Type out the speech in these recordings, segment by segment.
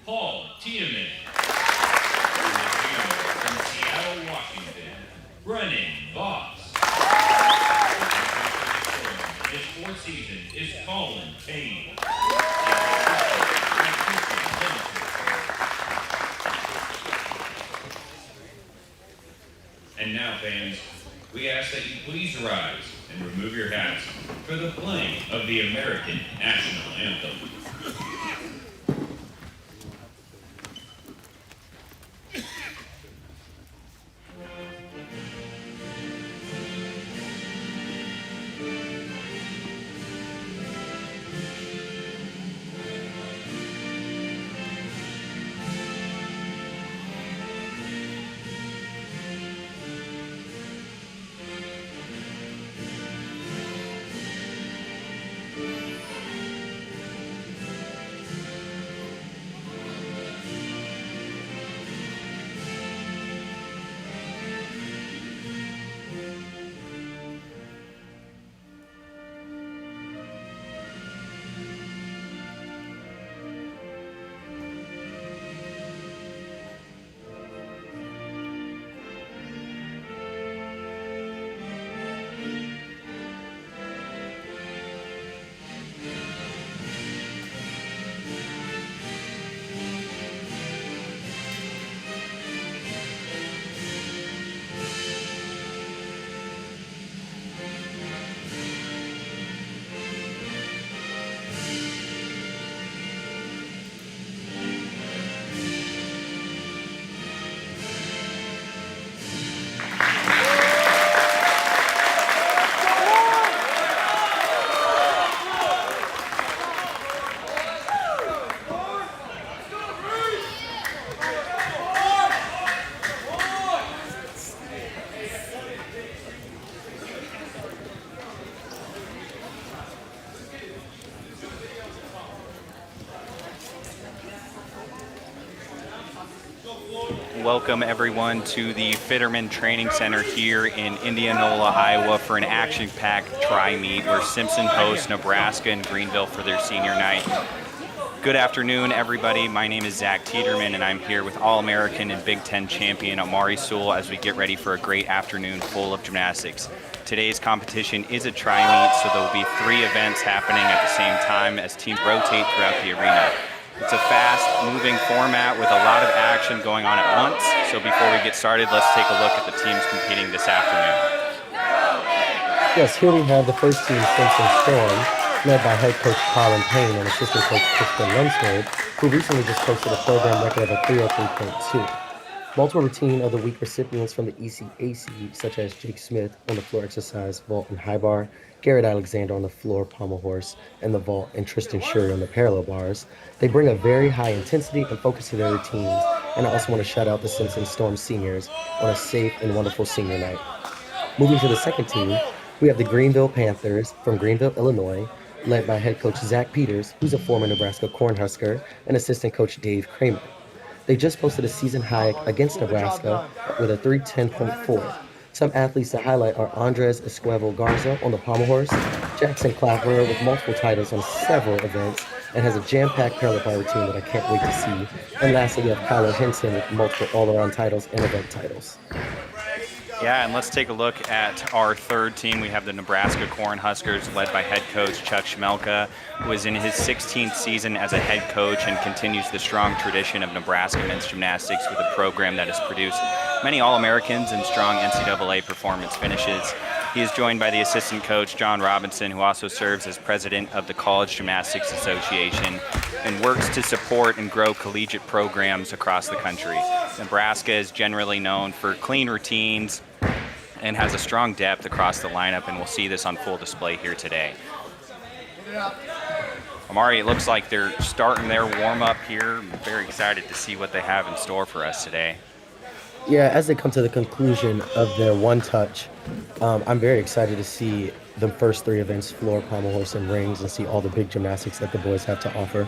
Paul Tiedemann. From Seattle, Washington, Brennan Voss. His fourth season is Colin Payne. And now, fans, we ask that you please rise and remove your hats for the playing of the American National Anthem. Welcome everyone to the Fitterman Training Center here in Indianola, Iowa for an action-packed tri-meet where Simpson hosts Nebraska and Greenville for their senior night. Good afternoon, everybody. My name is Zach Tiedemann, and I'm here with All-American and Big Ten champion Amari Sewell as we get ready for a great afternoon full of gymnastics. Today's competition is a tri-meet, so there will be 3 events happening at the same time as teams rotate throughout the arena. It's a fast-moving format with a lot of action going on at once. So before we get started, let's take a look at the teams competing this afternoon. Yes, here we have the first team, Simpson Storm, led by head coach Colin Payne and assistant coach Kristen Lunsford, who recently just posted a program record of a 303.2. Multiple routine of the week recipients from the ECAC, such as Jake Smith on the floor exercise, vault, and high bar, Garrett Alexander on the floor, pommel horse, and the vault, and Tristan Shuri on the parallel bars. They bring a very high intensity and focus to their routines, and I also want to shout out the Simpson Storm seniors on a safe and wonderful senior night. Moving to the second team, we have the Greenville Panthers from Greenville, Illinois, led by head coach Zach Peters, who's a former Nebraska Cornhusker, and assistant coach Dave Kramer. They just posted a season high against Nebraska with a 310.4. Some athletes to highlight are Andres Esquivel Garza on the pommel horse, Jackson Clapper with multiple titles on several events, and has a jam-packed parallel bar routine that I can't wait to see. And lastly, we have Kyler Henson with multiple all-around titles and event titles. Yeah, and let's take a look at our third team. We have the Nebraska Cornhuskers led by head coach Chuck Schmelka, who is in his 16th season as a head coach and continues the strong tradition of Nebraska men's gymnastics with a program that has produced many All-Americans and strong NCAA performance finishes. He is joined by the assistant coach John Robinson, who also serves as president of the College Gymnastics Association and works to support and grow collegiate programs across the country. Nebraska is generally known for clean routines and has a strong depth across the lineup, and we'll see this on full display here today. Amari, it looks like they're starting their warm-up here. I'm very excited to see what they have in store for us today. Yeah, as they come to the conclusion of their one touch, I'm very excited to see the first 3 events, floor, pommel horse, and rings, and see all the big gymnastics that the boys have to offer.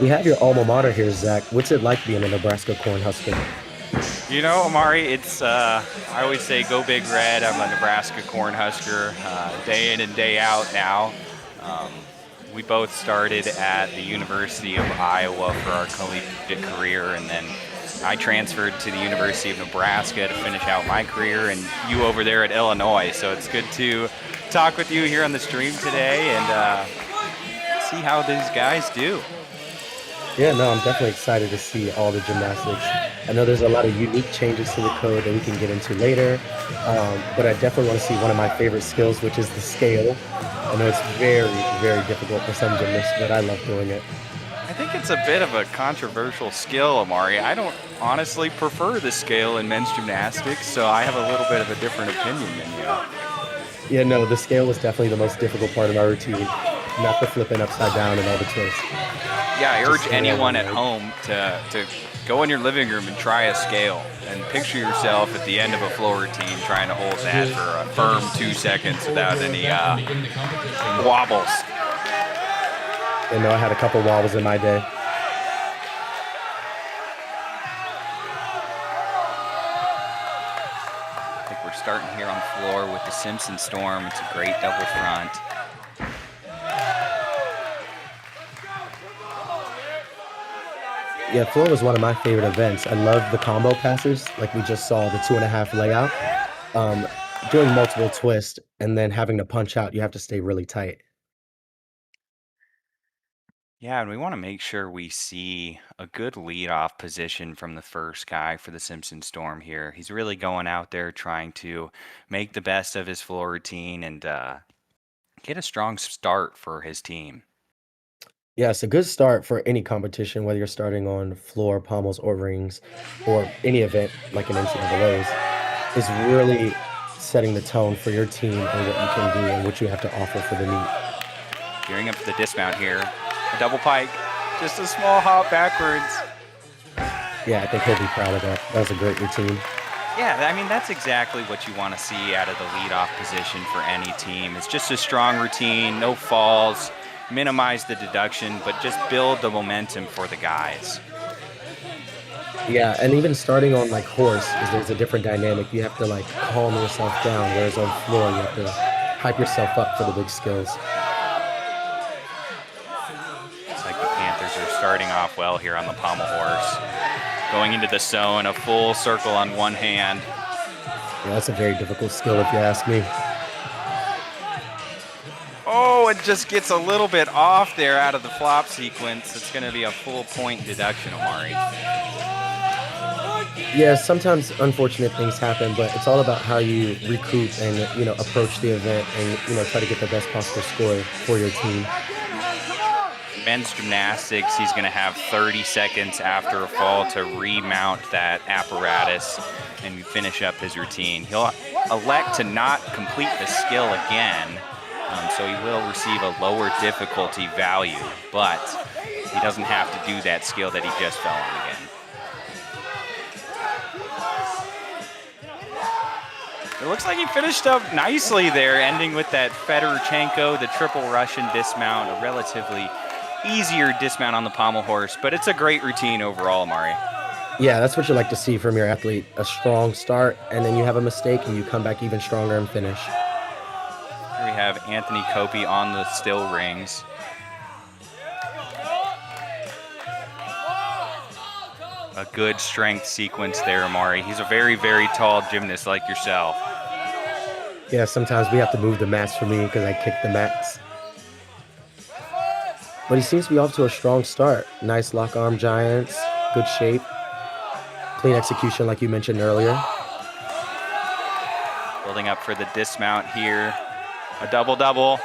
We have your alma mater here, Zach. What's it like being a Nebraska Cornhusker? Amari, it's I always say go Big Red. I'm a Nebraska Cornhusker, day in and day out now. Um, we both started at the University of Iowa for our collegiate career, and then I transferred to the University of Nebraska to finish out my career, and you over there at Illinois. So it's good to talk with you here on the stream today and see how these guys do. Yeah, no, I'm definitely excited to see all the gymnastics. I know there's a lot of unique changes to the code that we can get into later, but I definitely want to see one of my favorite skills, which is the scale. I know it's very, very difficult for some gymnasts, but I love doing it. I think it's a bit of a controversial skill, Amari. I don't honestly prefer the scale in men's gymnastics, so I have a little bit of a different opinion than you. Yeah, no, the scale was definitely the most difficult part of our routine, not the flipping upside down and all the twists. Yeah, I urge anyone at home to go in your living room and try a scale and picture yourself at the end of a floor routine trying to hold that for a firm 2 seconds without any wobbles. I had a couple wobbles in my day. I think we're starting here on floor with the Simpson Storm. It's a great double front. Yeah, floor was one of my favorite events. I love the combo passes, like we just saw, the 2.5 layout. Doing multiple twists and then having to punch out, you have to stay really tight. Yeah, and we want to make sure we see a good leadoff position from the first guy for the Simpson Storm here. He's really going out there trying to make the best of his floor routine and get a strong start for his team. Yeah, it's a good start for any competition, whether you're starting on floor, pommels, or rings, or any event like an NCAA's, is really setting the tone for your team and what you can do and what you have to offer for the meet. Gearing up for the dismount here. A double pike, just a small hop backwards. Yeah, I think he'll be proud of that. That was a great routine. Yeah, I mean, that's exactly what you want to see out of the leadoff position for any team. It's just a strong routine, no falls, minimize the deduction, but just build the momentum for the guys. Yeah, and even starting on like horse, because there's a different dynamic. You have to like calm yourself down, whereas on floor, you have to hype yourself up for the big skills. It's like the Panthers are starting off well here on the pommel horse. Going into the zone, a full circle on one hand. Yeah, that's a very difficult skill if you ask me. Oh, it just gets a little bit off there out of the flop sequence. It's going to be a full point deduction, Amari. Yeah, sometimes unfortunate things happen, but it's all about how you recoup and, approach the event and, try to get the best possible score for your team. Men's gymnastics, he's going to have 30 seconds after a fall to remount that apparatus and finish up his routine. He'll elect to not complete the skill again, so he will receive a lower difficulty value, but he doesn't have to do that skill that he just fell on again. It looks like he finished up nicely there, ending with that Fedorchenko, the triple Russian dismount, a relatively easier dismount on the pommel horse, but it's a great routine overall, Amari. Yeah, that's what you like to see from your athlete, a strong start, and then you have a mistake and you come back even stronger and finish. Here we have Anthony Copey on the still rings. A good strength sequence there, Amari. He's a very, very tall gymnast like yourself. Yeah, sometimes we have to move the mats for me because I kick the mats. But he seems to be off to a strong start. Nice lock arm giants, good shape, clean execution like you mentioned earlier. Building up for the dismount here. A double-double.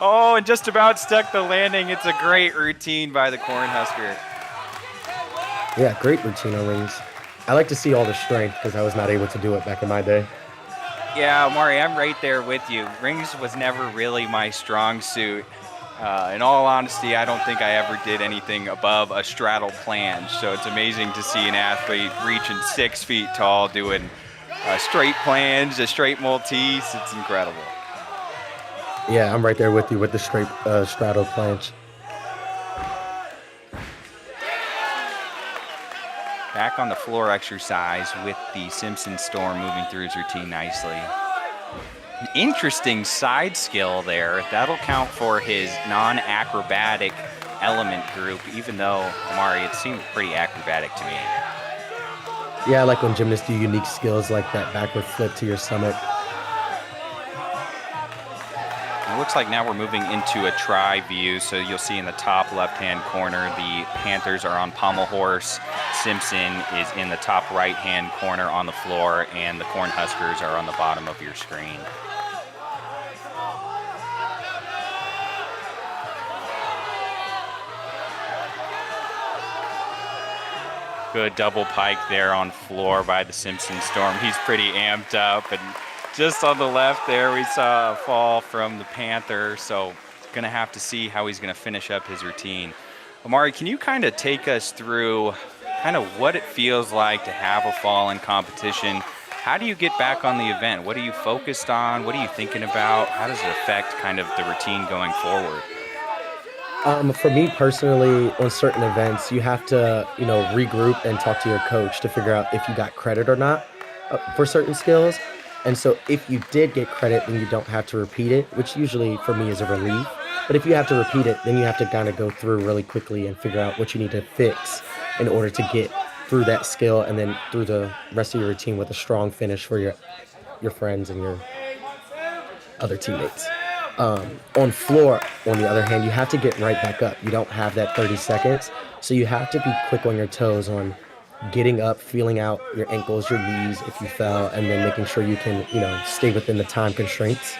Oh, and just about stuck the landing. It's a great routine by the Cornhusker. Yeah, great routine on rings. I like to see all the strength because I was not able to do it back in my day. Yeah, Maury, I'm right there with you. Rings was never really my strong suit. In all honesty, I don't think I ever did anything above a straddle planche. So it's amazing to see an athlete reaching 6 feet tall doing a straight planche, a straight Maltese. It's incredible. Yeah, I'm right there with you with the straight straddle planche. Back on the floor exercise with the Simpson Storm moving through his routine nicely. An interesting side skill there. That'll count for his non-acrobatic element group, even though, Amari, it seemed pretty acrobatic to me. Yeah, I like when gymnasts do unique skills like that backward flip to your stomach. It looks like now we're moving into a try view, so you'll see in the top left-hand corner, the Panthers are on pommel horse. Simpson is in the top right-hand corner on the floor, and the Cornhuskers are on the bottom of your screen. Good double pike there on floor by the Simpson Storm. He's pretty amped up, and just on the left there, we saw a fall from the Panther, so gonna have to see how he's gonna finish up his routine. Amari, can you kind of take us through kind of what it feels like to have a fall in competition? How do you get back on the event? What are you focused on? What are you thinking about? How does it affect kind of the routine going forward? For me personally, on certain events, you have to, regroup and talk to your coach to figure out if you got credit or not for certain skills. And so if you did get credit, then you don't have to repeat it, which usually for me is a relief. But if you have to repeat it, then you have to kind of go through really quickly and figure out what you need to fix in order to get through that skill and then through the rest of your routine with a strong finish for your friends and your other teammates. On floor, on the other hand, you have to get right back up. You don't have that 30 seconds. So you have to be quick on your toes on getting up, feeling out your ankles, your knees if you fell, and then making sure you can, stay within the time constraints.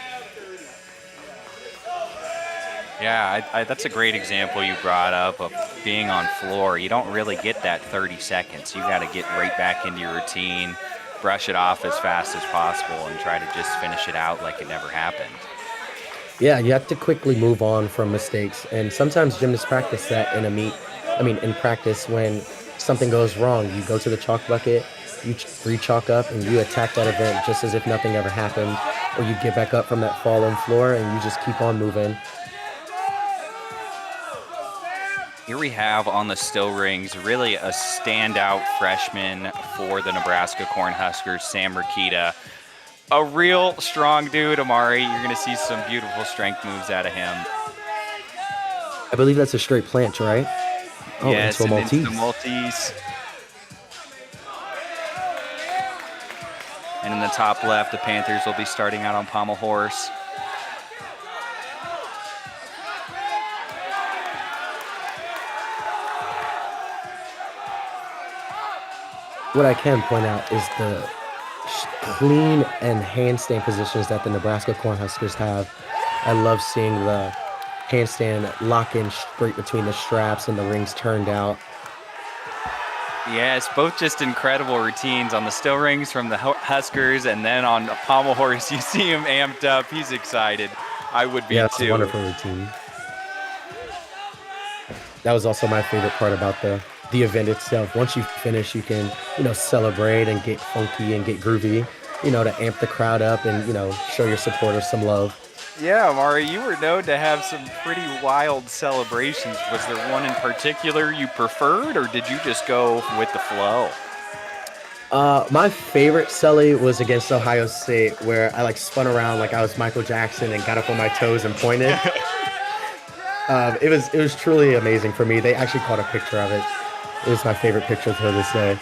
Yeah, that's a great example you brought up of being on floor. You don't really get that 30 seconds. You got to get right back into your routine, brush it off as fast as possible, and try to just finish it out like it never happened. Yeah, you have to quickly move on from mistakes. And sometimes gymnasts practice that in a meet. In practice, when something goes wrong, you go to the chalk bucket, you re-chalk up, and you attack that event just as if nothing ever happened. Or you get back up from that fallen floor and you just keep on moving. Here we have on the still rings really a standout freshman for the Nebraska Cornhuskers, Sam Rakita. A real strong dude, Amari. You're going to see some beautiful strength moves out of him. I believe that's a straight planche, right? Oh, yes, into a and into Maltese. the Maltese. And in the top left, the Panthers will be starting out on pommel horse. What I can point out is the clean and handstand positions that the Nebraska Cornhuskers have. I love seeing the handstand lock in straight between the straps and the rings turned out. Yes, both just incredible routines on the still rings from the Huskers, and then on the pommel horse, you see him amped up. He's excited. I would be Yeah, it's too. a wonderful routine. That was also my favorite part about the event itself. Once you finish, you can, celebrate and get funky and get groovy, to amp the crowd up and, show your supporters some love. Yeah, Mari, you were known to have some pretty wild celebrations. Was there one in particular you preferred, or did you just go with the flow? My favorite celly was against Ohio State, where I spun around like I was Michael Jackson and got up on my toes and pointed. It was truly amazing for me. They actually caught a picture of it. It was my favorite picture to this day.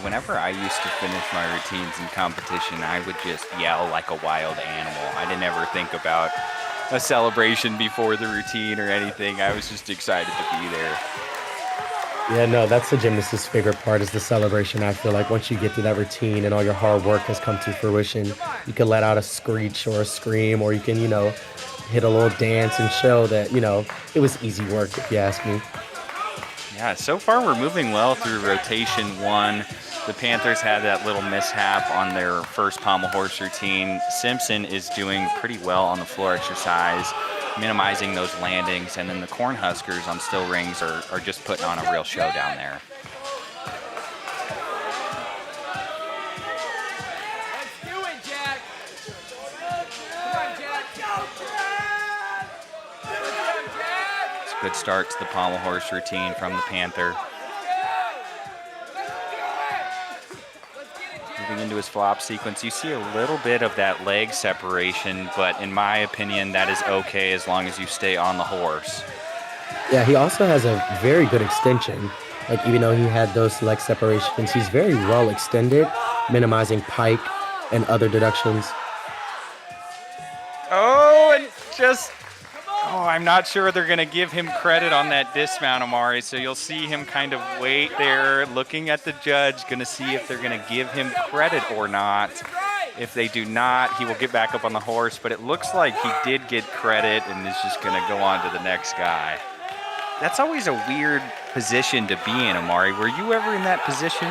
Whenever I used to finish my routines in competition, I would just yell like a wild animal. I didn't ever think about a celebration before the routine or anything. I was just excited to be there. Yeah, no, that's the gymnast's favorite part is the celebration. I feel like once you get through that routine and all your hard work has come to fruition, you can let out a screech or a scream, or you can, hit a little dance and show that, it was easy work, if you ask me. Yeah, so far we're moving well through rotation one. The Panthers had that little mishap on their first pommel horse routine. Simpson is doing pretty well on the floor exercise, minimizing those landings, and then the Cornhuskers on still rings are just putting on a real show down there. Let's do it, Jack! Come on, Jack! Go, Jack! It's a good start to the pommel horse routine from the Panther. moving into his flop sequence. You see a little bit of that leg separation, but in my opinion, that is okay as long as you stay on the horse. Yeah, he also has a very good extension. Like, even though he had those leg separations, he's very well extended, minimizing pike and other deductions. Oh, and just, I'm not sure they're going to give him credit on that dismount, Amari. So you'll see him kind of wait there, looking at the judge, going to see if they're going to give him credit or not. If they do not, he will get back up on the horse. But it looks like he did get credit and is just going to go on to the next guy. That's always a weird position to be in, Amari. Were you ever in that position?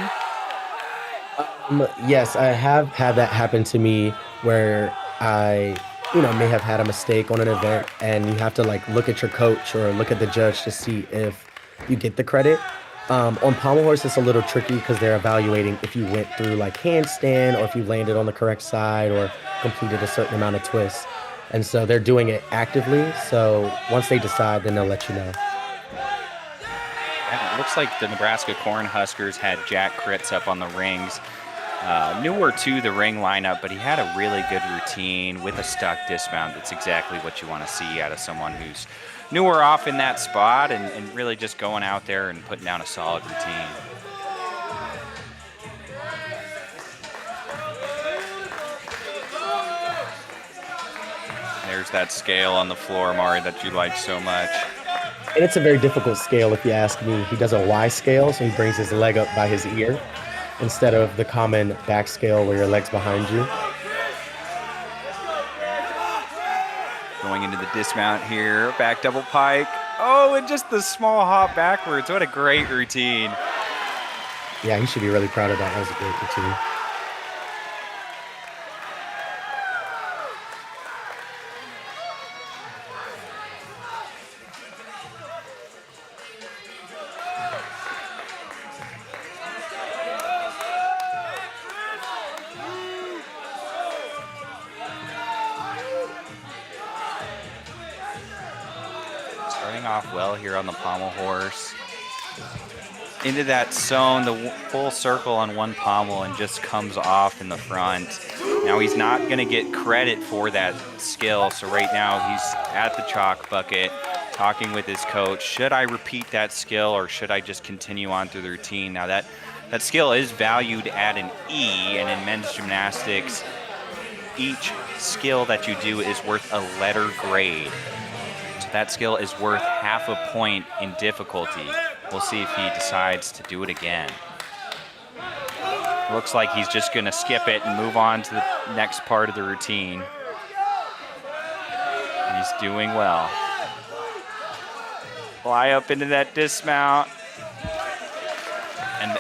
Yes, I have had that happen to me where I, may have had a mistake on an event, and you have to like look at your coach or look at the judge to see if you get the credit. On pommel horse, it's a little tricky because they're evaluating if you went through like handstand or if you landed on the correct side or completed a certain amount of twists. And so they're doing it actively. So once they decide, then they'll let you know. Yeah, it looks like the Nebraska Cornhuskers had Jack Kritz up on the rings. Newer to the ring lineup, but he had a really good routine with a stuck dismount. That's exactly what you want to see out of someone who's newer off in that spot and really just going out there and putting down a solid routine. There's that scale on the floor, Mari, that you like so much. And it's a very difficult scale if you ask me. He does a Y scale, so he brings his leg up by his ear instead of the common back scale where your leg's behind you. Going into the dismount here, back double pike. Oh, and just the small hop backwards. What a great routine. Yeah, he should be really proud of that. That was a great routine. Off well here on the pommel horse. Into that zone, the full circle on one pommel, and just comes off in the front. Now he's not going to get credit for that skill, so right now he's at the chalk bucket talking with his coach. Should I repeat that skill or should I just continue on through the routine? Now that skill is valued at an E, and in men's gymnastics, each skill that you do is worth a letter grade. That skill is worth half a point in difficulty. We'll see if he decides to do it again. Looks like he's just going to skip it and move on to the next part of the routine. He's doing well. Fly up into that dismount. And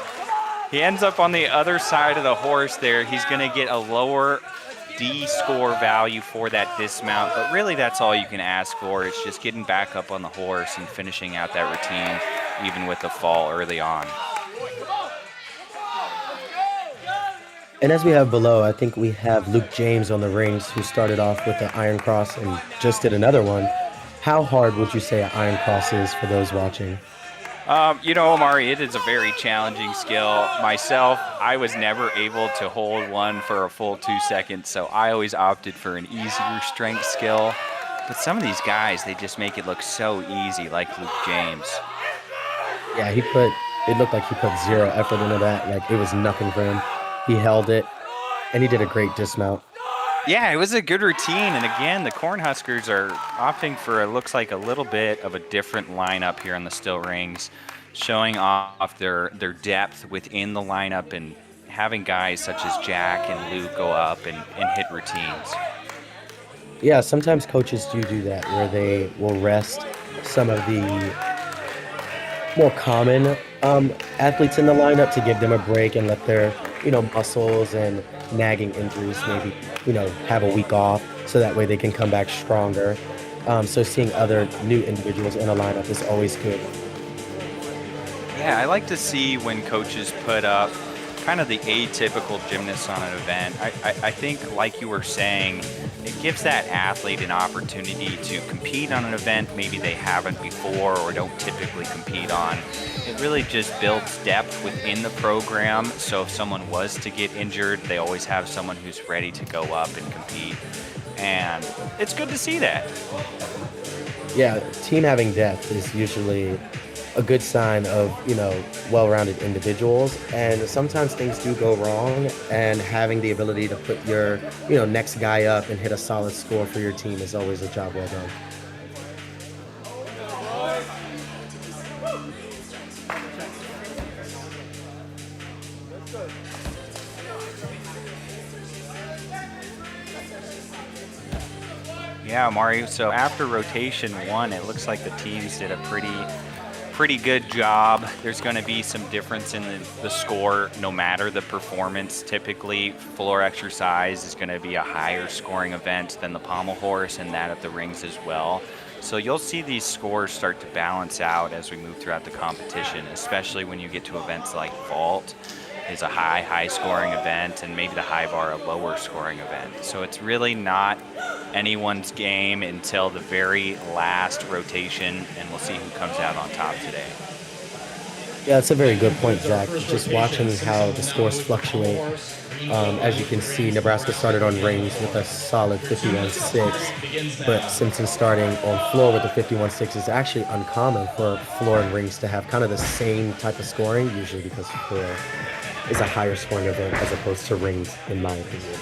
he ends up on the other side of the horse there. He's going to get a lower D score value for that dismount, but really that's all you can ask for. It's just getting back up on the horse and finishing out that routine, even with the fall early on. And as we have below, I think we have Luke James on the rings, who started off with the iron cross and just did another one. How hard would you say an iron cross is for those watching? Omari, it is a very challenging skill. Myself, I was never able to hold one for a full 2 seconds, so I always opted for an easier strength skill. But some of these guys, they just make it look so easy, like Luke James. Yeah, it looked like he put zero effort into that. Like, it was nothing for him. He held it, and he did a great dismount. Yeah, it was a good routine, and again, the Cornhuskers are opting for it looks like a little bit of a different lineup here on the still rings, showing off their depth within the lineup and having guys such as Jack and Luke go up and hit routines. Yeah, sometimes coaches do that, where they will rest some of the more common athletes in the lineup to give them a break and let their muscles and nagging injuries maybe have a week off, so that way they can come back stronger. So seeing other new individuals in a lineup is always good. Yeah, I like to see when coaches put up kind of the atypical gymnasts on an event. I think, like you were saying, it gives that athlete an opportunity to compete on an event maybe they haven't before or don't typically compete on. It really just builds depth within the program, so if someone was to get injured, they always have someone who's ready to go up and compete. And it's good to see that. Yeah, team having depth is usually a good sign of, well-rounded individuals. And sometimes things do go wrong, and having the ability to put your, next guy up and hit a solid score for your team is always a job well done. Yeah, Mario. So after rotation 1, it looks like the teams did a pretty good job. There's going to be some difference in the score no matter the performance. Typically, floor exercise is going to be a higher scoring event than the pommel horse, and that of the rings as well. So you'll see these scores start to balance out as we move throughout the competition, especially when you get to events like vault is a high scoring event, and maybe the high bar a lower scoring event. So it's really not anyone's game until the very last rotation, and we'll see who comes out on top today. Yeah, that's a very good point, Zach. Just watching how the scores fluctuate. As you can see, Nebraska started on rings with a solid 51-6, but Simpson starting on floor with a 51-6 is actually uncommon for floor and rings to have kind of the same type of scoring, usually because floor is a higher scoring event as opposed to rings, in my opinion.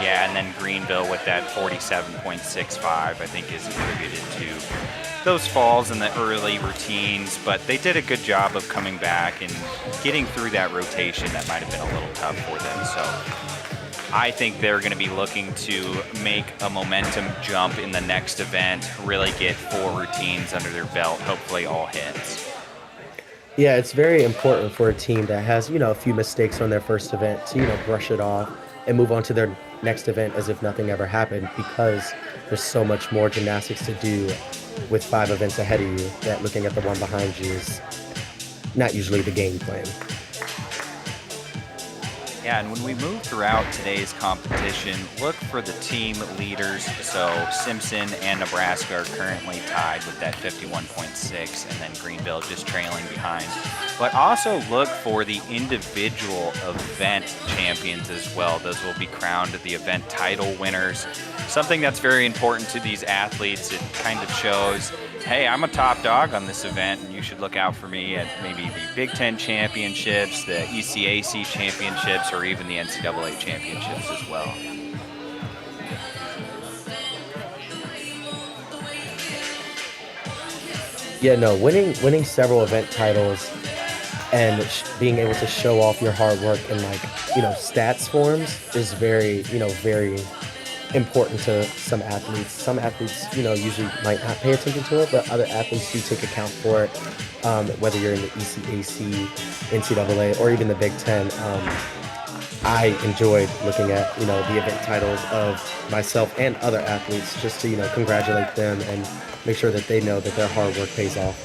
Yeah, and then Greenville with that 47.65, I think, is attributed to those falls in the early routines, but they did a good job of coming back and getting through that rotation that might have been a little tough for them. So I think they're going to be looking to make a momentum jump in the next event, really get 4 routines under their belt, hopefully all hits. Yeah, it's very important for a team that has, a few mistakes on their first event to, brush it off and move on to their next event as if nothing ever happened, because there's so much more gymnastics to do with 5 events ahead of you that looking at the one behind you is not usually the game plan. Yeah, and when we move throughout today's competition, look for the team leaders. So Simpson and Nebraska are currently tied with that 51.6, and then Greenville just trailing behind. But also look for the individual event champions as well. Those will be crowned the event title winners. Something that's very important to these athletes. It kind of shows, hey, I'm a top dog on this event, and you should look out for me at maybe the Big Ten championships, the ECAC championships, or even the NCAA championships as well. Yeah, no, winning several event titles and being able to show off your hard work in stats forms is very important to some athletes. Some athletes, usually might not pay attention to it, but other athletes do take account for it, whether you're in the ECAC, NCAA, or even the Big Ten. I enjoyed looking at, the event titles of myself and other athletes just to, congratulate them and make sure that they know that their hard work pays off.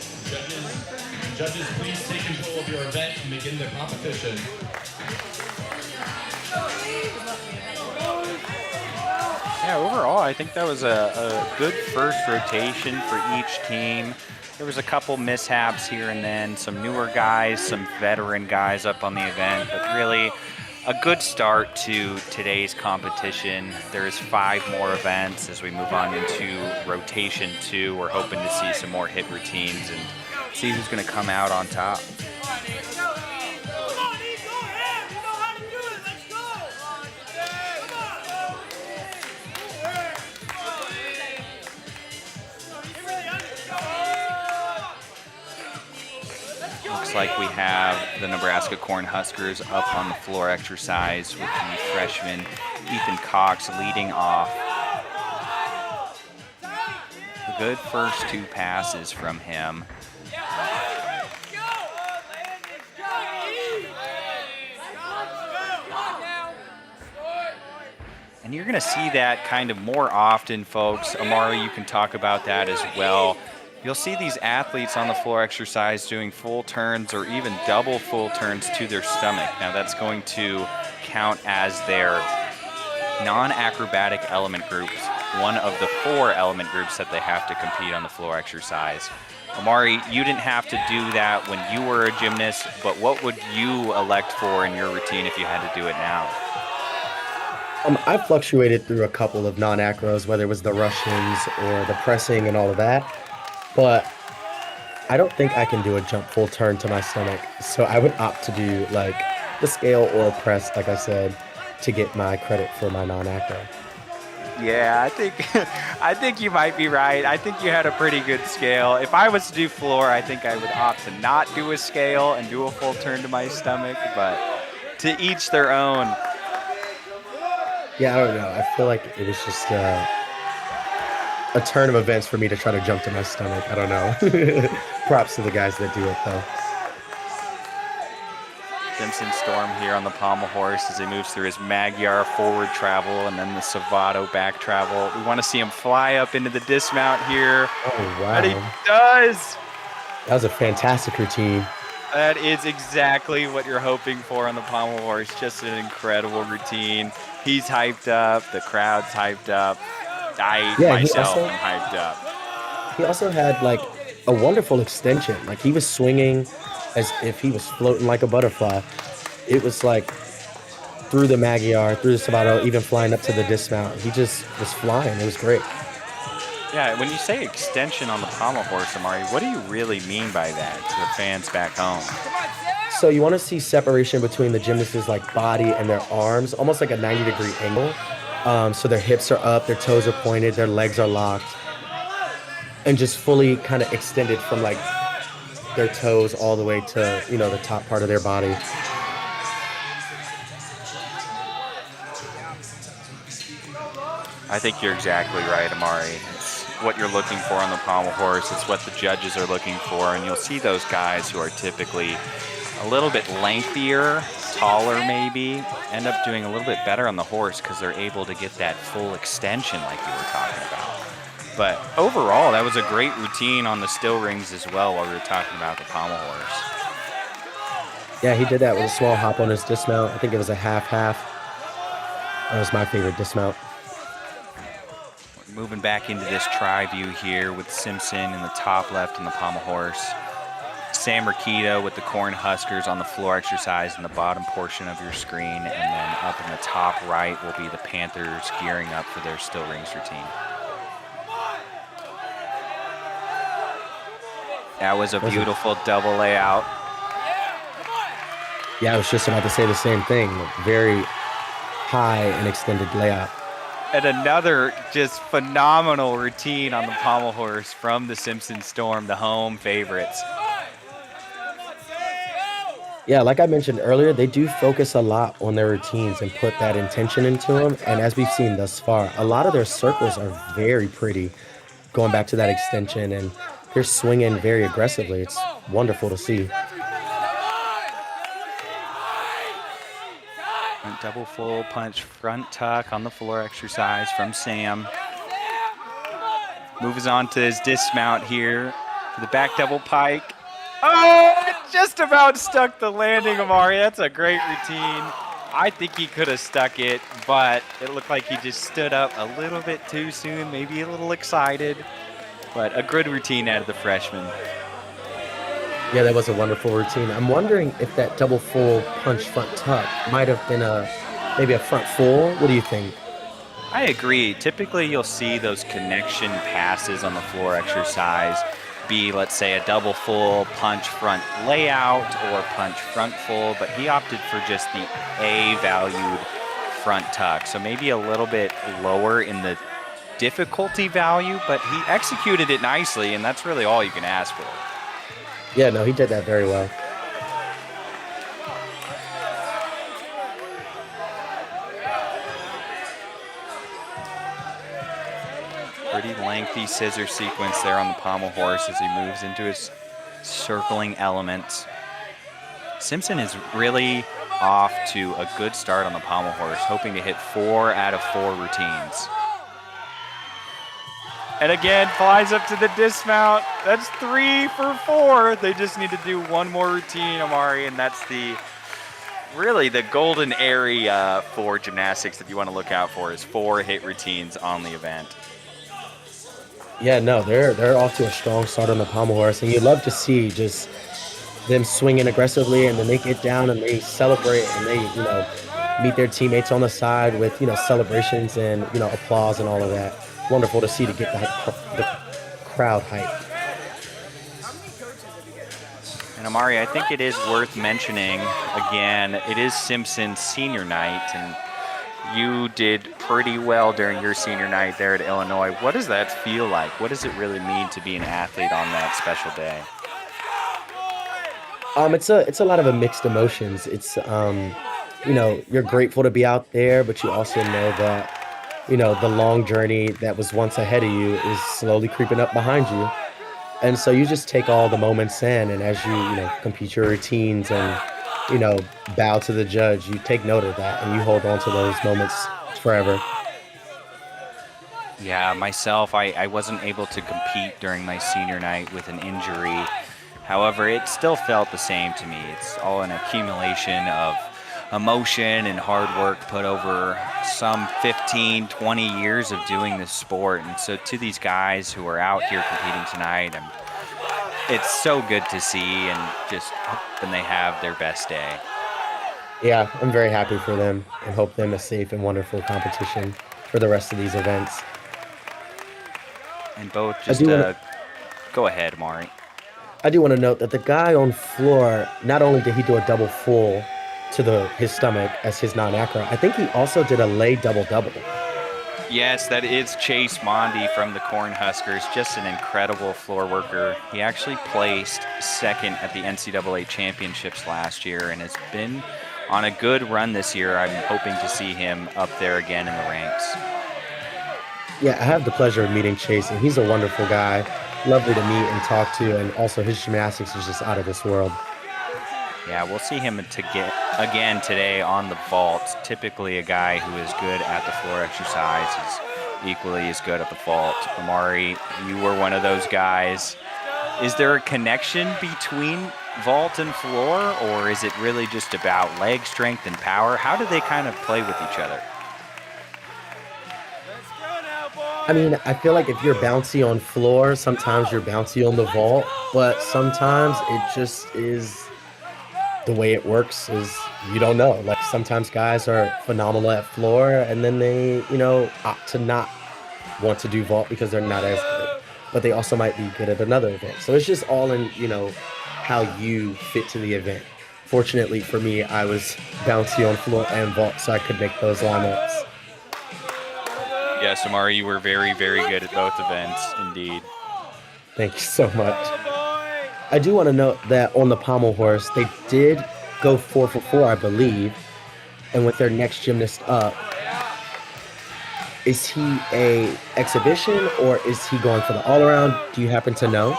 Judges, please take control of your event and begin the competition. Yeah, overall, I think that was a good first rotation for each team. There was a couple mishaps here and then, some newer guys, some veteran guys up on the event, but really a good start to today's competition. There's 5 more events as we move on into rotation 2. We're hoping to see some more hit routines and see who's going to come out on top. Looks like we have the Nebraska Huskers up on the floor exercise with the freshman Ethan Cox leading off. A good first 2 passes from him. And you're going to see that kind of more often, folks. Amaro, you can talk about that as well. You'll see these athletes on the floor exercise doing full turns or even double full turns to their stomach. Now that's going to count as their non-acrobatic element groups, one of the 4 element groups that they have to compete on the floor exercise. Amari, you didn't have to do that when you were a gymnast, but what would you elect for in your routine if you had to do it now? I fluctuated through a couple of non-acros, whether it was the Russians or the pressing and all of that, but I don't think I can do a jump full turn to my stomach, so I would opt to do like the scale or press, like I said, to get my credit for my non-acro. Yeah, I think you might be right. I think you had a pretty good scale. If I was to do floor, I think I would opt to not do a scale and do a full turn to my stomach, but to each their own. Yeah, I don't know. I feel like it was just a turn of events for me to try to jump to my stomach. I don't know. Props to the guys that do it, though. Simpson Storm here on the pommel horse as he moves through his Magyar forward travel and then the Savato back travel. We want to see him fly up into the dismount here. Oh, wow. And he does! That was a fantastic routine. That is exactly what you're hoping for on the pommel horse. Just an incredible routine. He's hyped up. The crowd's hyped up. I myself am hyped up. He also had like a wonderful extension. Like he was swinging as if he was floating like a butterfly. It was like through the Magyar, through the Savato, even flying up to the dismount. He just was flying. It was great. Yeah, when you say extension on the pommel horse, Amari, what do you really mean by that to the fans back home? So you want to see separation between the gymnast's like body and their arms, almost like a 90-degree angle. So their hips are up, their toes are pointed, their legs are locked, and just fully kind of extended from like their toes all the way to, you know, the top part of their body. I think you're exactly right, Amari. It's what you're looking for on the pommel horse. It's what the judges are looking for, and you'll see those guys who are typically a little bit lengthier, taller maybe, end up doing a little bit better on the horse because they're able to get that full extension like you were talking about. But overall, that was a great routine on the still rings as well while we were talking about the pommel horse. Yeah, he did that with a small hop on his dismount. I think it was a half-half. That was my favorite dismount. We're moving back into this tri-view here with Simpson in the top left in the pommel horse. Sam Rakita with the Corn Huskers on the floor exercise in the bottom portion of your screen, and then up in the top right will be the Panthers gearing up for their still rings routine. That was a beautiful double layout. Yeah, I was just about to say the same thing. Very high and extended layout. And another just phenomenal routine on the pommel horse from the Simpson Storm, the home favorites. Yeah, like I mentioned earlier, they do focus a lot on their routines and put that intention into them. And as we've seen thus far, a lot of their circles are very pretty, going back to that extension, and they're swinging very aggressively. It's wonderful to see. Double full punch front tuck on the floor exercise from Sam. Moves on to his dismount here for the back double pike. Oh, it just about stuck the landing, Amari. That's a great routine. I think he could have stuck it, but it looked like he just stood up a little bit too soon, maybe a little excited, but a good routine out of the freshman. Yeah, that was a wonderful routine. I'm wondering if that double full punch front tuck might have been maybe a front full. What do you think? I agree. Typically, you'll see those connection passes on the floor exercise be, let's say, a double full punch front layout or punch front full, but he opted for just the A-valued front tuck. So maybe a little bit lower in the difficulty value, but he executed it nicely, and that's really all you can ask for. Yeah, no, he did that very well. Pretty lengthy scissor sequence there on the pommel horse as he moves into his circling elements. Simpson is really off to a good start on the pommel horse, hoping to hit 4 out of 4 routines. And again, flies up to the dismount. That's 3 for 4. They just need to do one more routine, Amari, and that's the really the golden area for gymnastics that you want to look out for is 4 hit routines on the event. Yeah, no, they're off to a strong start on the pommel horse, and you'd love to see just them swinging aggressively, and then they get down and they celebrate and they, meet their teammates on the side with, celebrations and, applause and all of that. Wonderful to see to get the crowd hyped. And Amari, I think it is worth mentioning, again, it is Simpson's senior night, and you did pretty well during your senior night there at Illinois. What does that feel like? What does it really mean to be an athlete on that special day? It's a lot of mixed emotions. It's you're grateful to be out there, but you also know that the long journey that was once ahead of you is slowly creeping up behind you. And so you just take all the moments in, and as you compete your routines and bow to the judge, you take note of that and you hold on to those moments forever. Yeah, myself, I wasn't able to compete during my senior night with an injury. However, it still felt the same to me. It's all an accumulation of emotion and hard work put over some 15, 20 years of doing this sport. And so to these guys who are out here competing tonight, it's so good to see, and just hoping they have their best day. Yeah, I'm very happy for them and hope them a safe and wonderful competition for the rest of these events. And both I just, do want to go ahead, Mari. I do want to note that the guy on floor, not only did he do a double full to his stomach as his non-acro, I think he also did a lay double-double. Yes, that is Chase Mondi from the Corn Huskers, just an incredible floor worker. He actually placed second at the NCAA championships last year and has been on a good run this year. I'm hoping to see him up there again in the ranks. Yeah, I have the pleasure of meeting Chase, and he's a wonderful guy, lovely to meet and talk to, and also his gymnastics is just out of this world. Yeah, we'll see him again today on the vault. Typically a guy who is good at the floor exercise is equally as good at the vault. Amari, you were one of those guys. Is there a connection between vault and floor, or is it really just about leg strength and power? How do they kind of play with each other? I mean, I feel like if you're bouncy on floor, sometimes you're bouncy on the vault, but sometimes it just is the way it works is you don't know. Like sometimes guys are phenomenal at floor and then they, opt to not want to do vault because they're not as good. But they also might be good at another event. So it's just all in, how you fit to the event. Fortunately for me, I was bouncy on floor and vault, so I could make those lineups. Yes, Amari, you were very, very good at both events, indeed. Thank you so much. I do want to note that on the pommel horse, they did go 4 for 4, I believe. And with their next gymnast up, is he a exhibition or is he going for the all-around? Do you happen to know?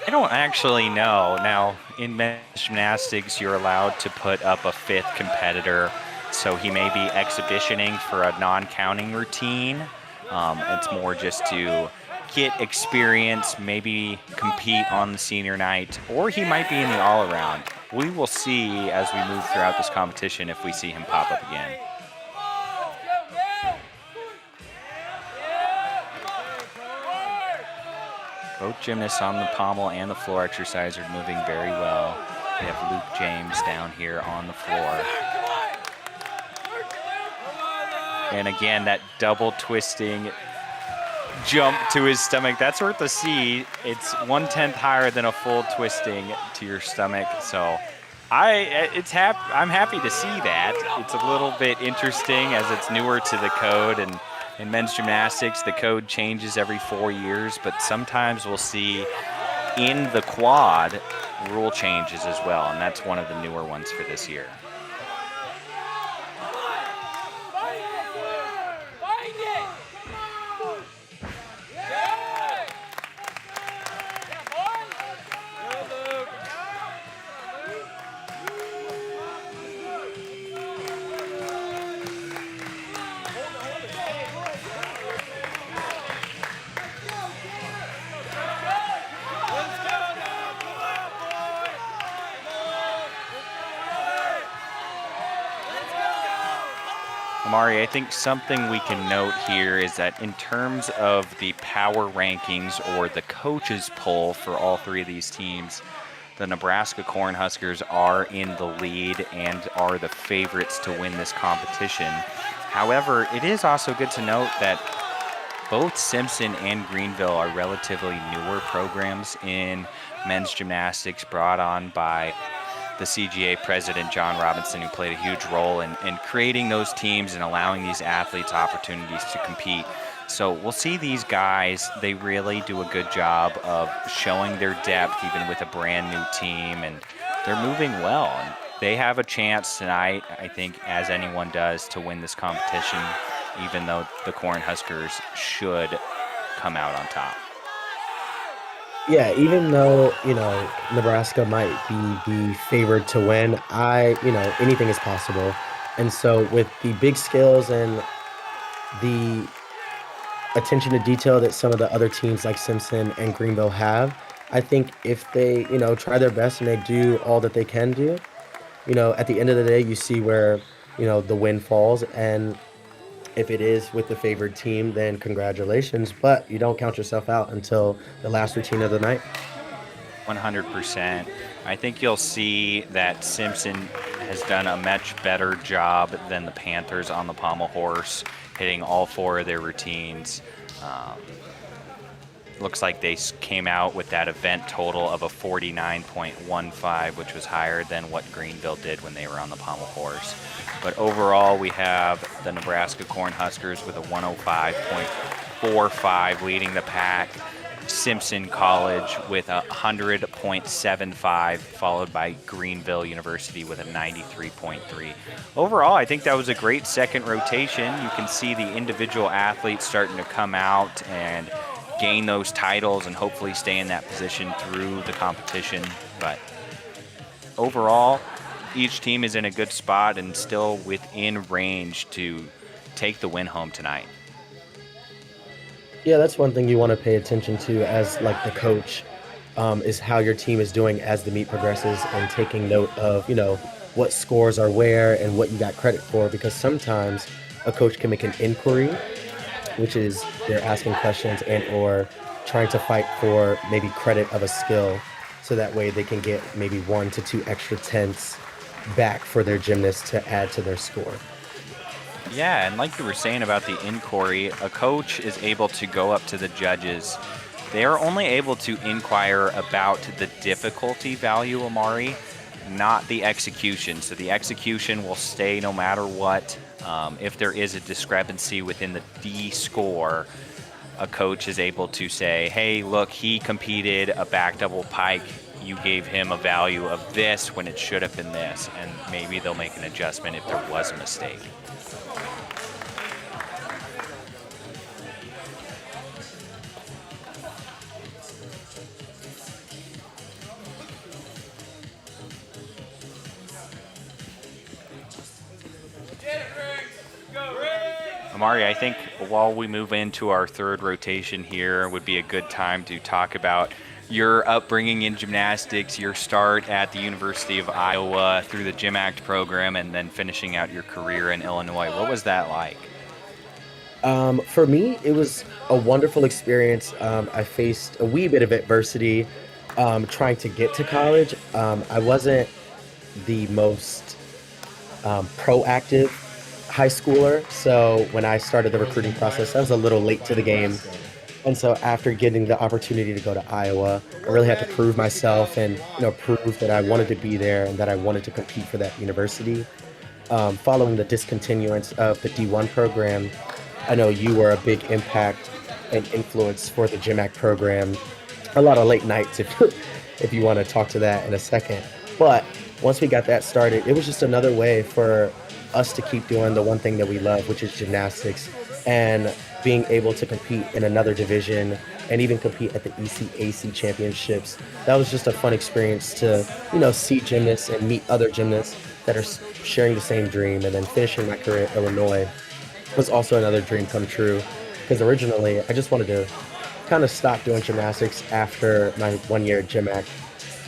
I don't actually know. Now, in men's gymnastics, you're allowed to put up a 5th competitor, so he may be exhibitioning for a non-counting routine. It's more just to get experience, maybe compete on the senior night, or he might be in the all-around. We will see as we move throughout this competition if we see him pop up again. Both gymnasts on the pommel and the floor exercise are moving very well. We have Luke James down here on the floor. And again, that double twisting jump to his stomach, that's worth a C. It's 1/10 higher than a full twisting to your stomach. So I'm happy to see that. It's a little bit interesting as it's newer to the code, and in men's gymnastics, the code changes every 4 years, but sometimes we'll see in the quad rule changes as well, and that's one of the newer ones for this year. Amari, I think something we can note here is that in terms of the power rankings or the coaches poll for all three of these teams, the Nebraska Cornhuskers are in the lead and are the favorites to win this competition. However, it is also good to note that both Simpson and Greenville are relatively newer programs in men's gymnastics, brought on by the CGA president, John Robinson, who played a huge role in creating those teams and allowing these athletes opportunities to compete. So we'll see these guys, they really do a good job of showing their depth even with a brand new team, and they're moving well. And they have a chance tonight, I think, as anyone does, to win this competition, even though the Cornhuskers should come out on top. Yeah, even though, Nebraska might be the favored to win, anything is possible. And so with the big skills and the attention to detail that some of the other teams like Simpson and Greenville have, I think if they, try their best and they do all that they can do, at the end of the day, you see where, the win falls. And if it is with the favored team, then congratulations, but you don't count yourself out until the last routine of the night. 100%. I think you'll see that Simpson has done a much better job than the Panthers on the pommel horse, hitting all four of their routines. Looks like they came out with that event total of a 49.15, which was higher than what Greenville did when they were on the pommel horse. But overall, we have the Nebraska Cornhuskers with a 105.45 leading the pack. Simpson College with a 100.75, followed by Greenville University with a 93.3. Overall, I think that was a great second rotation. You can see the individual athletes starting to come out and gain those titles and hopefully stay in that position through the competition. But overall, each team is in a good spot and still within range to take the win home tonight. Yeah, that's one thing you want to pay attention to as like the coach, is how your team is doing as the meet progresses, and taking note of, what scores are where and what you got credit for, because sometimes a coach can make an inquiry, which is they're asking questions and or trying to fight for maybe credit of a skill, so that way they can get maybe 1 to 2 extra tenths back for their gymnast to add to their score. Yeah, and like you were saying about the inquiry, a coach is able to go up to the judges. They are only able to inquire about the difficulty value, Amari, not the execution. So the execution will stay no matter what. If there is a discrepancy within the D score, a coach is able to say, hey, look, he competed a back double pike. You gave him a value of this when it should have been this. And maybe they'll make an adjustment if there was a mistake. Amari, I think while we move into our third rotation here, would be a good time to talk about your upbringing in gymnastics, your start at the University of Iowa through the Gym Act program, and then finishing out your career in Illinois. What was that like? For me, it was a wonderful experience. I faced a wee bit of adversity trying to get to college. I wasn't the most proactive high schooler, so when I started the recruiting process, I was a little late to the game. And so after getting the opportunity to go to Iowa, I really had to prove myself and prove that I wanted to be there and that I wanted to compete for that university. Following the discontinuance of the D1 program, I know you were a big impact and influence for the Gym Act program. A lot of late nights, if you want to talk to that in a second. But once we got that started, it was just another way for us to keep doing the one thing that we love, which is gymnastics, and being able to compete in another division and even compete at the ECAC championships. That was just a fun experience to, see gymnasts and meet other gymnasts that are sharing the same dream. And then finishing my career at Illinois was also another dream come true, because originally I just wanted to kind of stop doing gymnastics after my 1 year at Gym Act,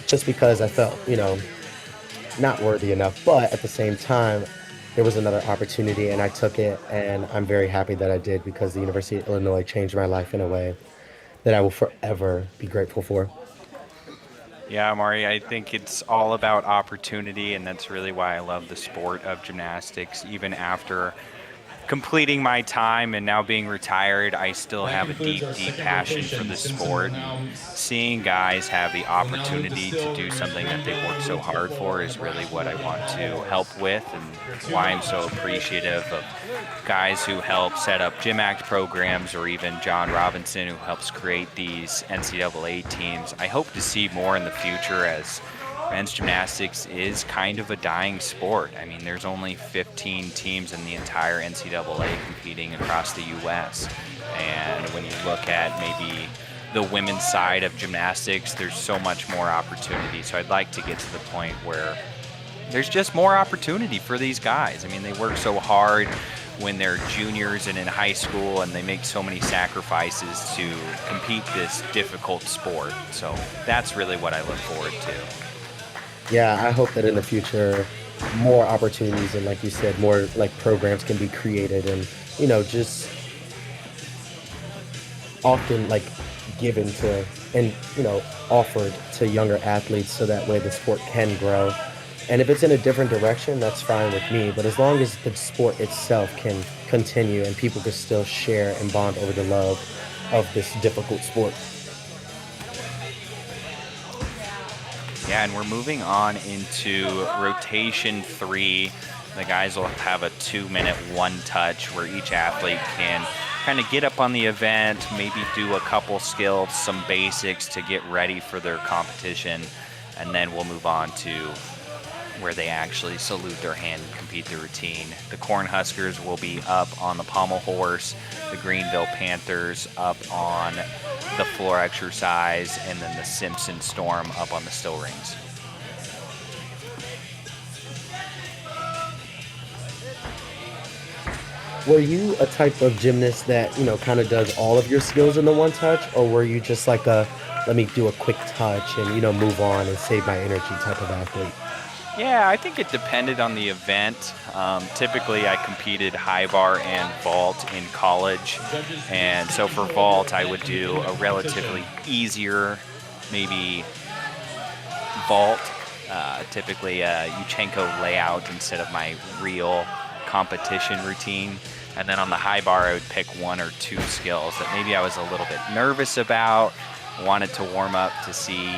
just because I felt, not worthy enough. But at the same time, there was another opportunity and I took it, and I'm very happy that I did because the University of Illinois changed my life in a way that I will forever be grateful for. Yeah, Mari, I think it's all about opportunity, and that's really why I love the sport of gymnastics. Even after completing my time and now being retired, I still That have a concludes deep, our deep second passion for rotation. the Simpson will sport. now Seeing guys have the will now lead the opportunity to still do something that they've worked so Greenville hard for is really what I want to help with, and why I'm so appreciative of guys who help set up Gym Act programs, or even John Robinson, who helps create these NCAA teams. I hope to see more in the future, as men's gymnastics is kind of a dying sport. I mean, there's only 15 teams in the entire NCAA competing across the U.S. And when you look at maybe the women's side of gymnastics, there's so much more opportunity. So I'd like to get to the point where there's just more opportunity for these guys. I mean, they work so hard when they're juniors and in high school, and they make so many sacrifices to compete this difficult sport. So that's really what I look forward to. Yeah, I hope that in the future, more opportunities and, like you said, more like programs can be created and, just often like given to and, offered to younger athletes so that way the sport can grow. And if it's in a different direction, that's fine with me. But as long as the sport itself can continue and people can still share and bond over the love of this difficult sport. Yeah, and we're moving on into rotation 3. The guys will have a 2-minute one touch where each athlete can kind of get up on the event, maybe do a couple skills, some basics to get ready for their competition, and then we'll move on to where they actually salute their hand and compete the routine. The Cornhuskers will be up on the pommel horse, the Greenville Panthers up on the floor exercise, and then the Simpson Storm up on the still rings. Were you a type of gymnast that, kind of does all of your skills in the one touch, or were you just like a let me do a quick touch and, move on and save my energy type of athlete? Yeah, I think it depended on the event. Typically, I competed high bar and vault in college, and so for vault, I would do a relatively easier, maybe vault, typically a Yuchenko layout instead of my real competition routine. And then on the high bar, I would pick one or two skills that maybe I was a little bit nervous about, wanted to warm up to see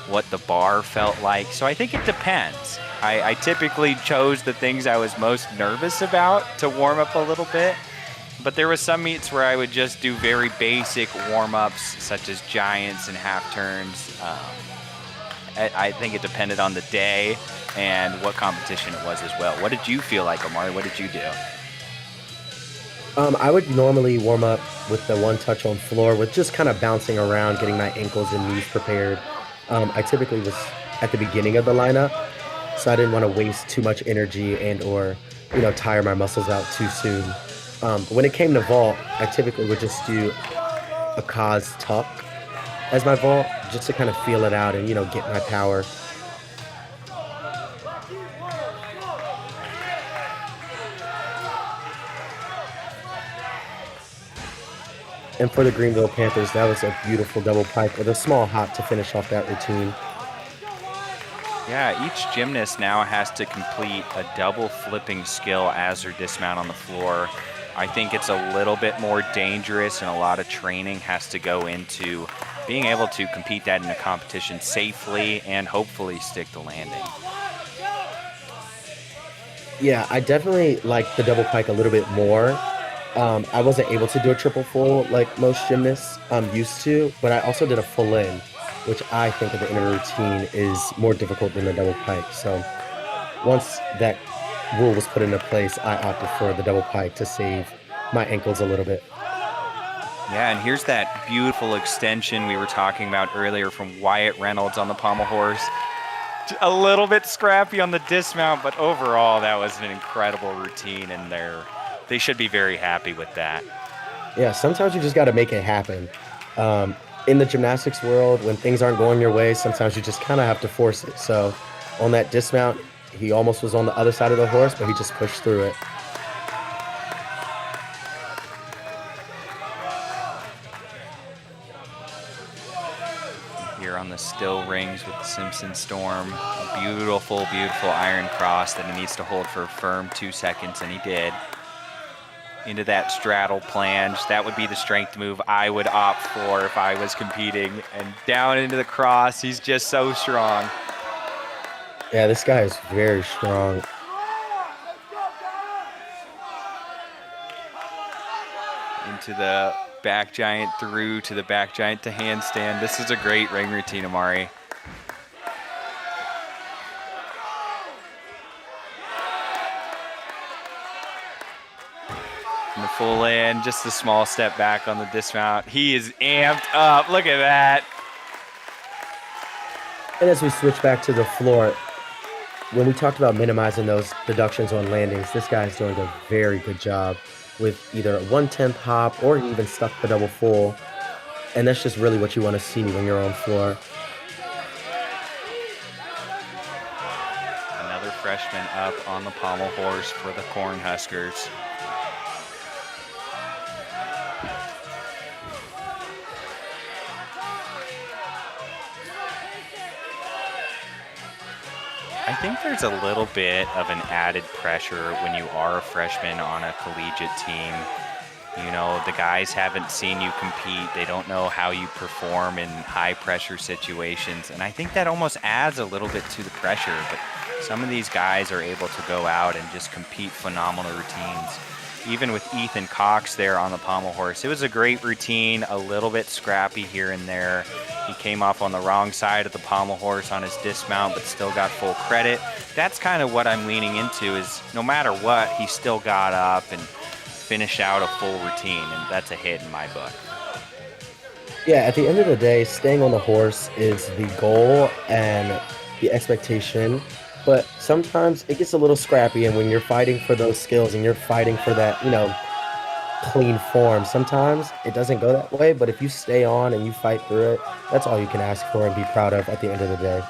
what the bar felt like. So I think it depends. I typically chose the things I was most nervous about to warm up a little bit, but there was some meets where I would just do very basic warm-ups, such as giants and half turns. I think it depended on the day and what competition it was as well. What did you feel like, Omari? What did you do? I would normally warm up with the one touch on floor with just kind of bouncing around, getting my ankles and knees prepared. I typically was at the beginning of the lineup, so I didn't want to waste too much energy and or, tire my muscles out too soon. But when it came to vault, I typically would just do a cause tuck as my vault, just to kind of feel it out and, get my power. And for the Greenville Panthers, that was a beautiful double pike with a small hop to finish off that routine. Yeah, each gymnast now has to complete a double flipping skill as their dismount on the floor. I think it's a little bit more dangerous, and a lot of training has to go into being able to compete that in a competition safely and hopefully stick the landing. Yeah, I definitely like the double pike a little bit more. I wasn't able to do a triple full like most gymnasts used to, but I also did a full in, which I think at the end of the routine is more difficult than the double pike. So once that rule was put into place, I opted for the double pike to save my ankles a little bit. Yeah, and here's that beautiful extension we were talking about earlier from Wyatt Reynolds on the pommel horse. A little bit scrappy on the dismount, but overall that was an incredible routine, and they should be very happy with that. Yeah, sometimes you just got to make it happen. In the gymnastics world, when things aren't going your way, sometimes you just kind of have to force it. So on that dismount, He almost was on the other side of the horse, but he just pushed through it. Here on the still rings with the Simpson Storm. A beautiful, beautiful iron cross that he needs to hold for a firm 2 seconds, and he did. Into that straddle plunge. That would be the strength move I would opt for if I was competing. And down into the cross. He's just so strong. Yeah, this guy is very strong. Into the back giant through to the back giant to handstand. This is a great ring routine, Amari. And the full in, just a small step back on the dismount. He is amped up. Look at that. And as we switch back to the floor, when we talked about minimizing those deductions on landings, this guy's doing a very good job with either a 1/10 hop or even stuck the double full. And that's just really what you want to see when you're on floor. Another freshman up on the pommel horse for the Cornhuskers. I think there's a little bit of an added pressure when you are a freshman on a collegiate team. You know, the guys haven't seen you compete. They don't know how you perform in high pressure situations. And I think that almost adds a little bit to the pressure. But some of these guys are able to go out and just compete phenomenal routines. Even with Ethan Cox there on the pommel horse, it was a great routine, a little bit scrappy here and there. He came off on the wrong side of the pommel horse on his dismount, but still got full credit. That's kind of what I'm leaning into, is no matter what, he still got up and finished out a full routine, and that's a hit in my book. Yeah, at the end of the day, staying on the horse is the goal and the expectation. But sometimes it gets a little scrappy, and when you're fighting for those skills and you're fighting for that, clean form, sometimes it doesn't go that way. But if you stay on and you fight through it, that's all you can ask for and be proud of at the end of the day.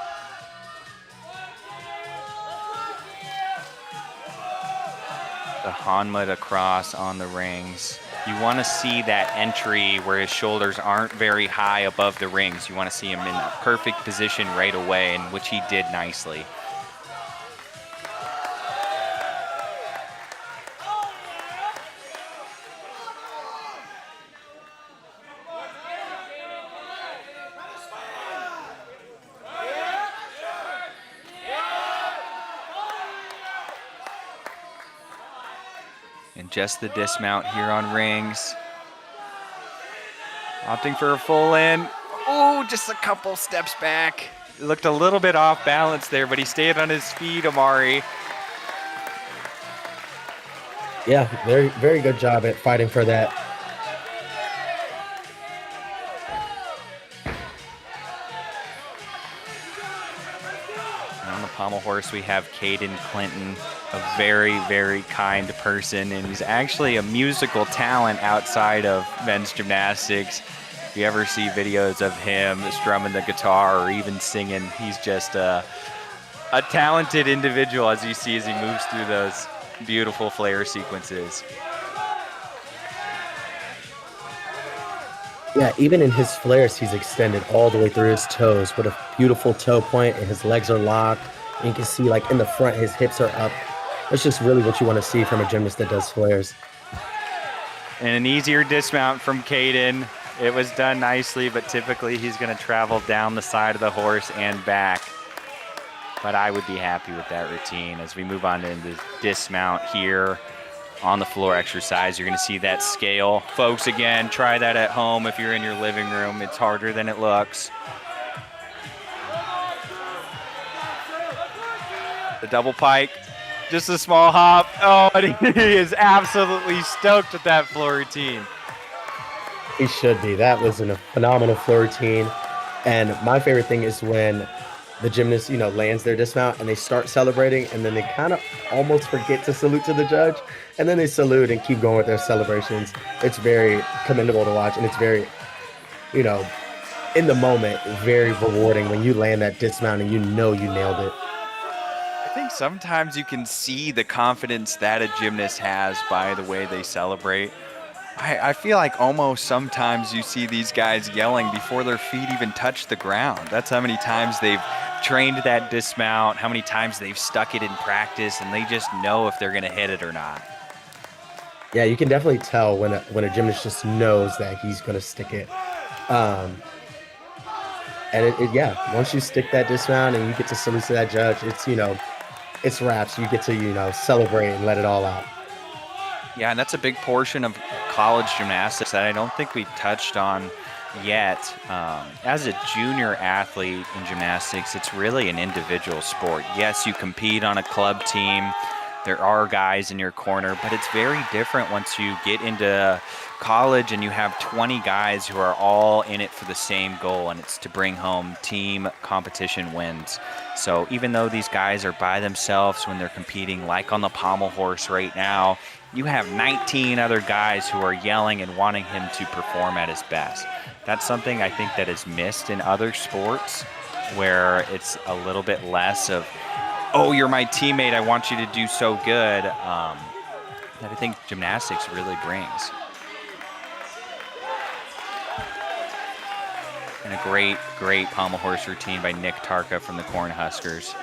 The Hanma across on the rings. You want to see that entry where his shoulders aren't very high above the rings. You want to see him in a perfect position right away, and which he did nicely. And just the dismount here on rings. Opting for a full in. Oh, just a couple steps back. It looked a little bit off balance there, but he stayed on his feet, Amari. Yeah, very, very good job at fighting for that. And on the pommel horse, we have Caden Clinton, a very, very kind person, and he's actually a musical talent outside of men's gymnastics. If you ever see videos of him strumming the guitar or even singing, he's just a talented individual, as you see as he moves through those beautiful flare sequences. Yeah, even in his flares, he's extended all the way through his toes. What a beautiful toe point, and his legs are locked. And you can see, like, in the front, his hips are up. That's just really what you want to see from a gymnast that does flares. And an easier dismount from Caden. It was done nicely, but typically he's going to travel down the side of the horse and back. But I would be happy with that routine. As we move on to the dismount here on the floor exercise, you're going to see that scale. Folks, again, try that at home if you're in your living room. It's harder than it looks. The double pike, just a small hop. Oh, and he is absolutely stoked with that floor routine. He should be. That was a phenomenal floor routine. And my favorite thing is when the gymnast, lands their dismount and they start celebrating, and then they kind of almost forget to salute to the judge, and then they salute and keep going with their celebrations. It's very commendable to watch, and it's very, in the moment, very rewarding when you land that dismount and you know you nailed it. think sometimes you can see the confidence that a gymnast has by the way they celebrate. I feel like almost sometimes you see these guys yelling before their feet even touch the ground. That's how many times they've trained that dismount, how many times they've stuck it in practice, and they just know if they're going to hit it or not. Yeah, you can definitely tell when a gymnast just knows that he's going to stick it. And yeah, once you stick that dismount and you get to salute to that judge, it's wraps. You get to, celebrate and let it all out. Yeah, and that's a big portion of college gymnastics that I don't think we've touched on yet. As a junior athlete in gymnastics, it's really an individual sport. Yes, you compete on a club team. There are guys in your corner, but it's very different once you get into college and you have 20 guys who are all in it for the same goal, and it's to bring home team competition wins. So even though these guys are by themselves when they're competing, like on the pommel horse right now, you have 19 other guys who are yelling and wanting him to perform at his best. That's something I think that is missed in other sports, where it's a little bit less of, oh, you're my teammate, I want you to do so good, that I think gymnastics really brings. And a great, great pommel horse routine by Nick Tarka from the Corn Huskers.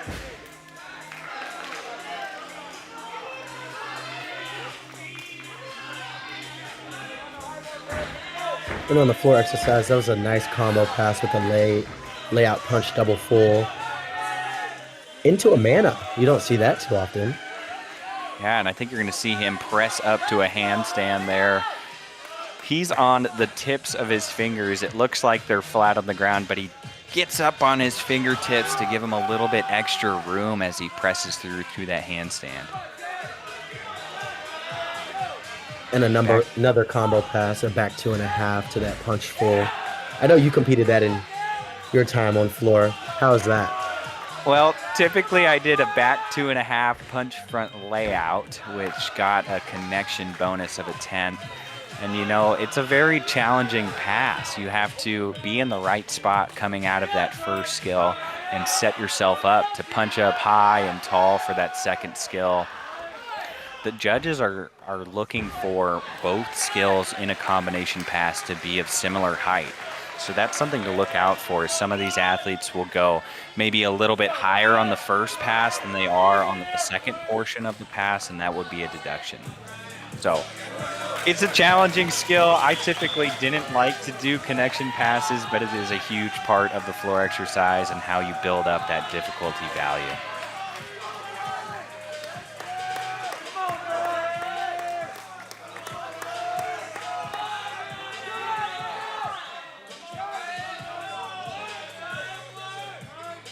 And on the floor exercise, that was a nice combo pass with a layout punch double full into a man-up. You don't see that too often. Yeah, and I think you're going to see him press up to a handstand there. He's on the tips of his fingers. It looks like they're flat on the ground, but he gets up on his fingertips to give him a little bit extra room as he presses through that handstand. And another combo pass, a back 2.5 to that punch full. I know you competed that in your time on floor. How is that? Well, typically I did a back 2.5 punch front layout, which got a connection bonus of a 10th. And it's a very challenging pass. You have to be in the right spot coming out of that first skill and set yourself up to punch up high and tall for that second skill. The judges are looking for both skills in a combination pass to be of similar height. So that's something to look out for. Some of these athletes will go maybe a little bit higher on the first pass than they are on the second portion of the pass, and that would be a deduction. So it's a challenging skill. I typically didn't like to do connection passes, but it is a huge part of the floor exercise and how you build up that difficulty value.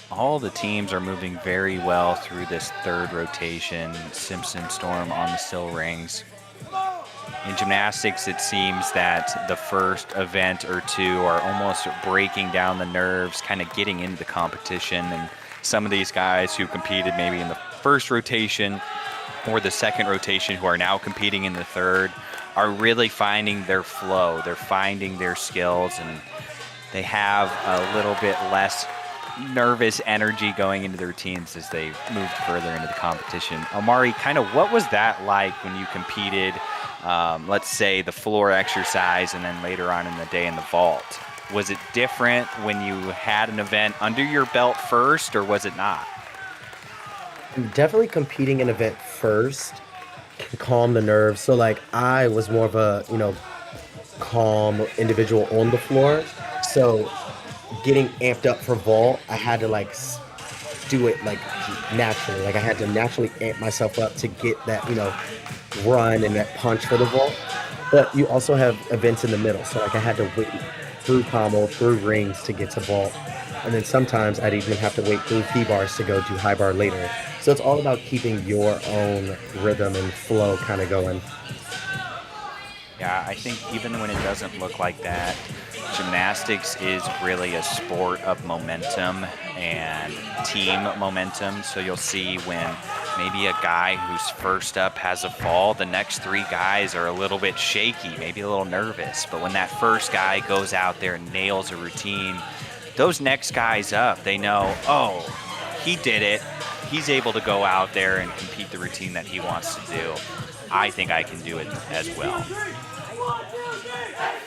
All the teams are moving very well through this third rotation. Simpson, Storm on the sill rings. In gymnastics, it seems that the first event or two are almost breaking down the nerves, kind of getting into the competition. And some of these guys who competed maybe in the first rotation or the second rotation who are now competing in the third are really finding their flow. They're finding their skills, and they have a little bit less nervous energy going into their routines as they move further into the competition. Omari, kind of what was that like when you competed, let's say the floor exercise and then later on in the day in the vault? Was it different when you had an event under your belt first, or was it not? Definitely competing an event first can calm the nerves. So I was more of a, calm individual on the floor. So getting amped up for vault, I had to do it naturally. I had to naturally amp myself up to get that, run and that punch for the vault. But you also have events in the middle. So I had to wait through pommel, through rings to get to vault. And then sometimes I'd even have to wait through P-bars to go to high bar later. So it's all about keeping your own rhythm and flow kind of going. Yeah, I think even when it doesn't look like that, gymnastics is really a sport of momentum and team momentum. So you'll see when maybe a guy who's first up has a fall, the next three guys are a little bit shaky, maybe a little nervous. But when that first guy goes out there and nails a routine, those next guys up, they know, oh, he did it. he's able to go out there and compete the routine that he wants to do, I think I can do it as well.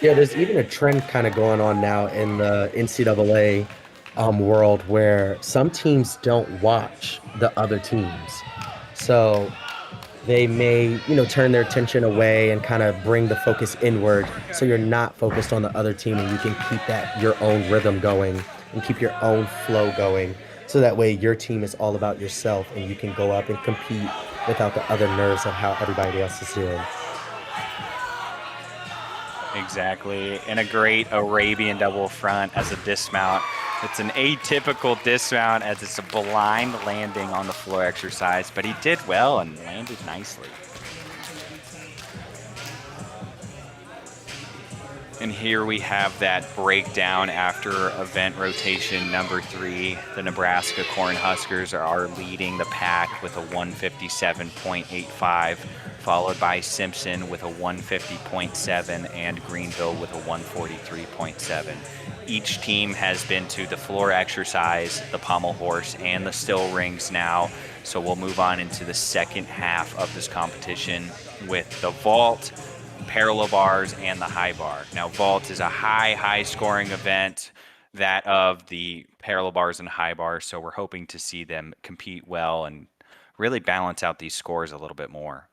Yeah, there's even a trend kind of going on now in the NCAA world where some teams don't watch the other teams. So they may, turn their attention away and kind of bring the focus inward so you're not focused on the other team and you can keep your own rhythm going and keep your own flow going. So that way your team is all about yourself and you can go up and compete without the other nerves of how everybody else is doing. Exactly, and a great Arabian double front as a dismount. It's an atypical dismount as it's a blind landing on the floor exercise, but he did well and landed nicely. And here we have that breakdown after event rotation number 3. The Nebraska Cornhuskers are leading the pack with a 157.85, followed by Simpson with a 150.7 and Greenville with a 143.7. Each team has been to the floor exercise, the pommel horse, and the still rings now. So we'll move on into the second half of this competition with the vault, parallel bars, and the high bar. Now, vault is a high scoring event, that of the parallel bars and high bars, so we're hoping to see them compete well and really balance out these scores a little bit more.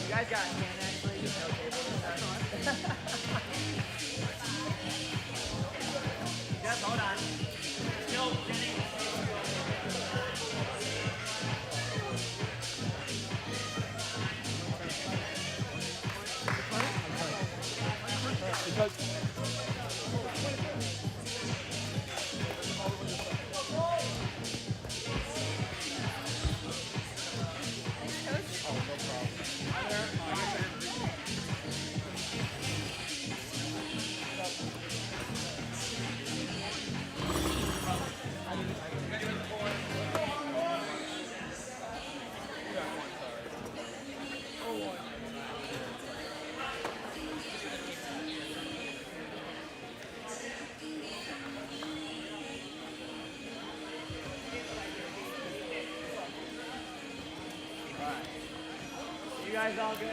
You guys got a hand actually? No table. Yes, hold on. Still getting. You guys all good?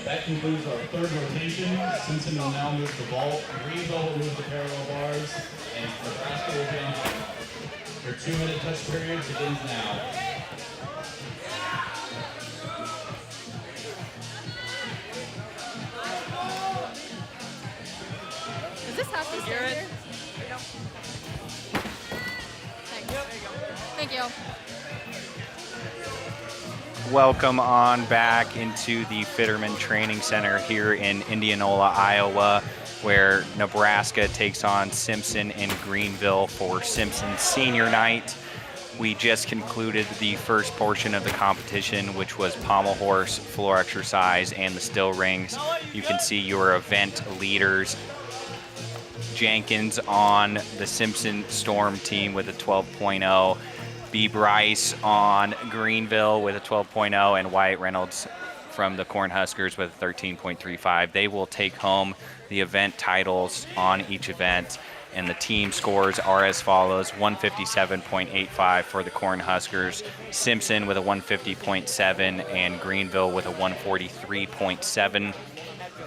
That concludes our third rotation. Simpson will now move the vault, Greenville will move the parallel bars, and Nebraska will be on high. Your 2-minute touch period begins now. Does this have to stay here? Thank you. Welcome on back into the Fitterman Training Center here in Indianola, Iowa, where Nebraska takes on Simpson in Greenville for Simpson's senior night. We just concluded the first portion of the competition, which was pommel horse, floor exercise, and the still rings. You can see your event leaders. Jenkins on the Simpson Storm team with a 12.0. B. Bryce on Greenville with a 12.0, and Wyatt Reynolds from the Cornhuskers with a 13.35. They will take home the event titles on each event, and the team scores are as follows: 157.85 for the Cornhuskers, Simpson with a 150.7, and Greenville with a 143.7.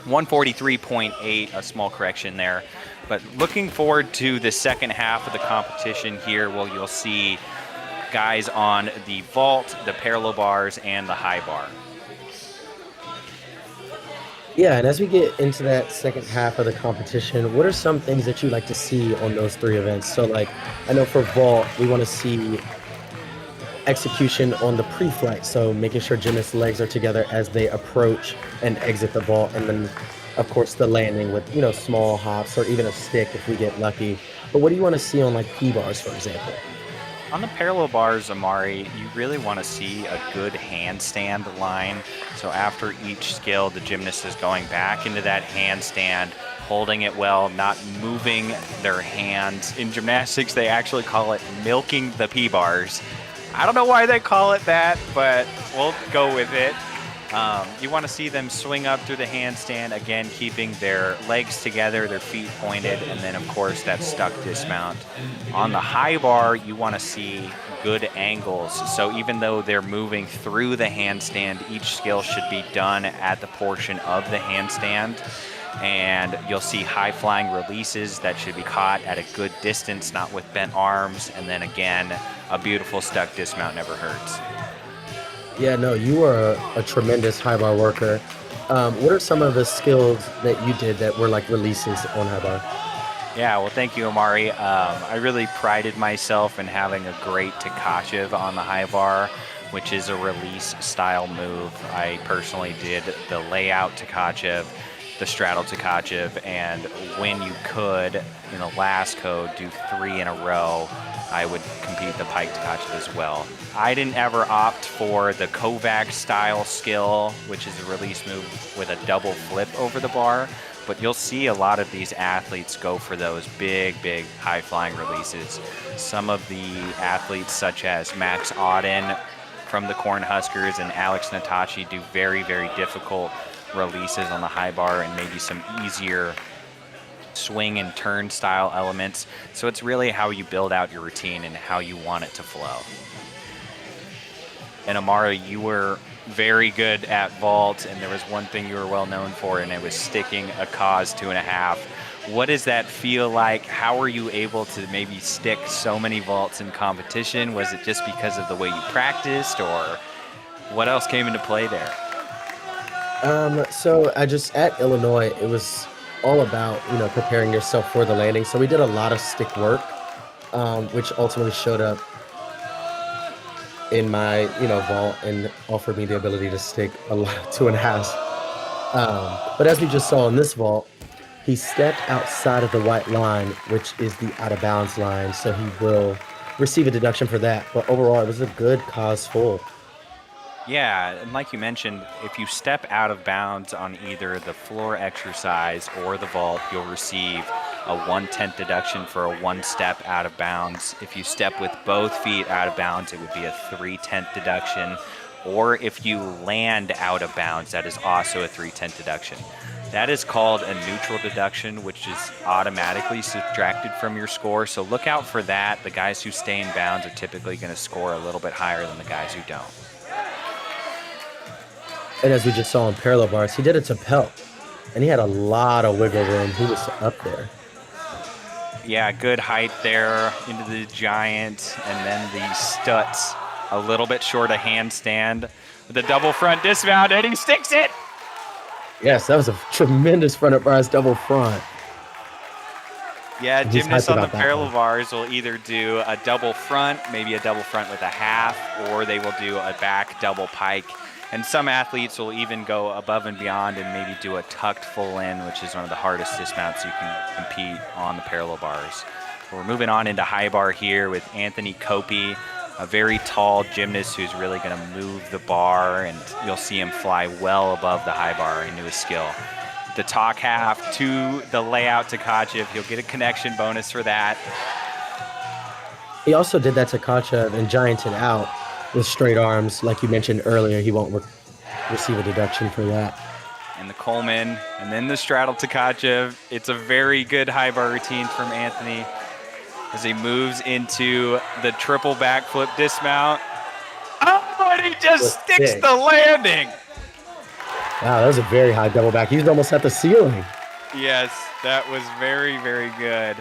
143.8, a small correction there. But looking forward to the second half of the competition here, where you'll see guys on the vault, the parallel bars, and the high bar. Yeah, and as we get into that second half of the competition, what are some things that you like to see on those three events? So, like, I know for vault, we want to see execution on the pre-flight, so making sure gymnasts' legs are together as they approach and exit the vault, and then, of course, the landing with, you know, small hops or even a stick if we get lucky. But what do you want to see on, like, P-bars, for example? On the parallel bars, Amari, you really want to see a good handstand line. So after each skill, the gymnast is going back into that handstand, holding it well, not moving their hands. In gymnastics, they actually call it milking the P-bars. I don't know why they call it that, but we'll go with it. You want to see them swing up through the handstand, again, keeping their legs together, their feet pointed, and then, of course, that stuck dismount. On the high bar, you want to see good angles. So even though they're moving through the handstand, each skill should be done at the portion of the handstand. And you'll see high-flying releases that should be caught at a good distance, not with bent arms. And then, again, a beautiful stuck dismount never hurts. Yeah, no, you are a tremendous high bar worker. What are some of the skills that you did that were like releases on high bar? Yeah, well, thank you, Amari. I really prided myself in having a great Tkachev on the high bar, which is a release-style move. I personally did the layout Tkachev, the straddle Tkachev, and when you could, in the last code, do 3 in a row, I would compete the pike Tkachev as well. I didn't ever opt for the Kovac style skill, which is a release move with a double flip over the bar, but you'll see a lot of these athletes go for those big high-flying releases. Some of the athletes, such as Max Auden from the Cornhuskers and Alex Natachi, do very difficult releases on the high bar and maybe some easier swing and turn style elements. So it's really how you build out your routine and how you want it to flow. And Amara, you were very good at vault, and there was one thing you were well known for, and it was sticking a cause 2.5. What does that feel like? How were you able to maybe stick so many vaults in competition? Was it just because of the way you practiced, or what else came into play there? So at Illinois, it was all about, you know, preparing yourself for the landing. So we did a lot of stick work, which ultimately showed up in my, you know, vault and offered me the ability to stick a lot, 2.5. But as we just saw in this vault, he stepped outside of the white line, which is the out of bounds line. So he will receive a deduction for that. But overall, it was a good cause full. Yeah, and like you mentioned, if you step out of bounds on either the floor exercise or the vault, you'll receive a 1/10 deduction for a 1 step out of bounds. If you step with both feet out of bounds, it would be a 3/10 deduction. Or if you land out of bounds, that is also a 3/10 deduction. That is called a neutral deduction, which is automatically subtracted from your score. So look out for that. The guys who stay in bounds are typically going to score a little bit higher than the guys who don't. And as we just saw on parallel bars, he did it to pelt, and he had a lot of wiggle room. He was up there. Yeah, good height there into the giant, and then the Stutz a little bit short of handstand with the double front dismount, and he sticks it. Yes, that was a tremendous front up bars double front. Yeah, And he's gymnasts hyped on the about that parallel one. bars will either do a double front, maybe a double front with a half, or they will do a back double pike. And some athletes will even go above and beyond and maybe do a tucked full in, which is one of the hardest dismounts you can compete on the parallel bars. We're moving on into high bar here with Anthony Copey, a very tall gymnast who's really going to move the bar, and you'll see him fly well above the high bar into his skill. The talk half to the layout to Kachev. He'll get a connection bonus for that. He also did that to Kachev and gianted out with straight arms. Like you mentioned earlier, he won't receive a deduction for that. And the Coleman, and then the straddle to Kachev. It's a very good high bar routine from Anthony as he moves into the triple backflip dismount. Oh, and he just sticks Sick. the landing. Wow, that was a very high double back. He was almost at the ceiling. Yes, that was very, very good.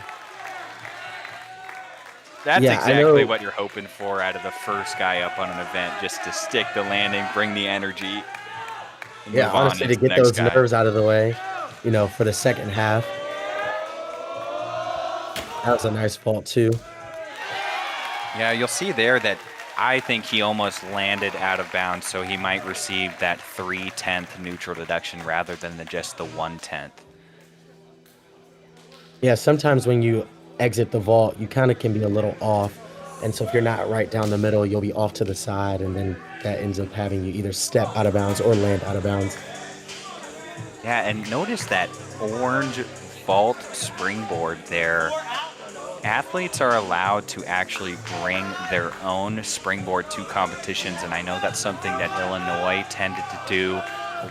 That's Yeah, I exactly know. what you're hoping for out of the first guy up on an event, just to stick the landing, bring the energy. And Yeah, move on honestly, to into the get next those guy. nerves out of the way, for the second half. That was a nice fault, too. Yeah, you'll see there that I think he almost landed out of bounds, so he might receive that 3/10 neutral deduction rather than just the 1/10. Yeah, sometimes when you exit the vault, you kind of can be a little off. And so if you're not right down the middle, you'll be off to the side, and then that ends up having you either step out of bounds or land out of bounds. Yeah, and notice that orange vault springboard there. Athletes are allowed to actually bring their own springboard to competitions, and I know that's something that Illinois tended to do.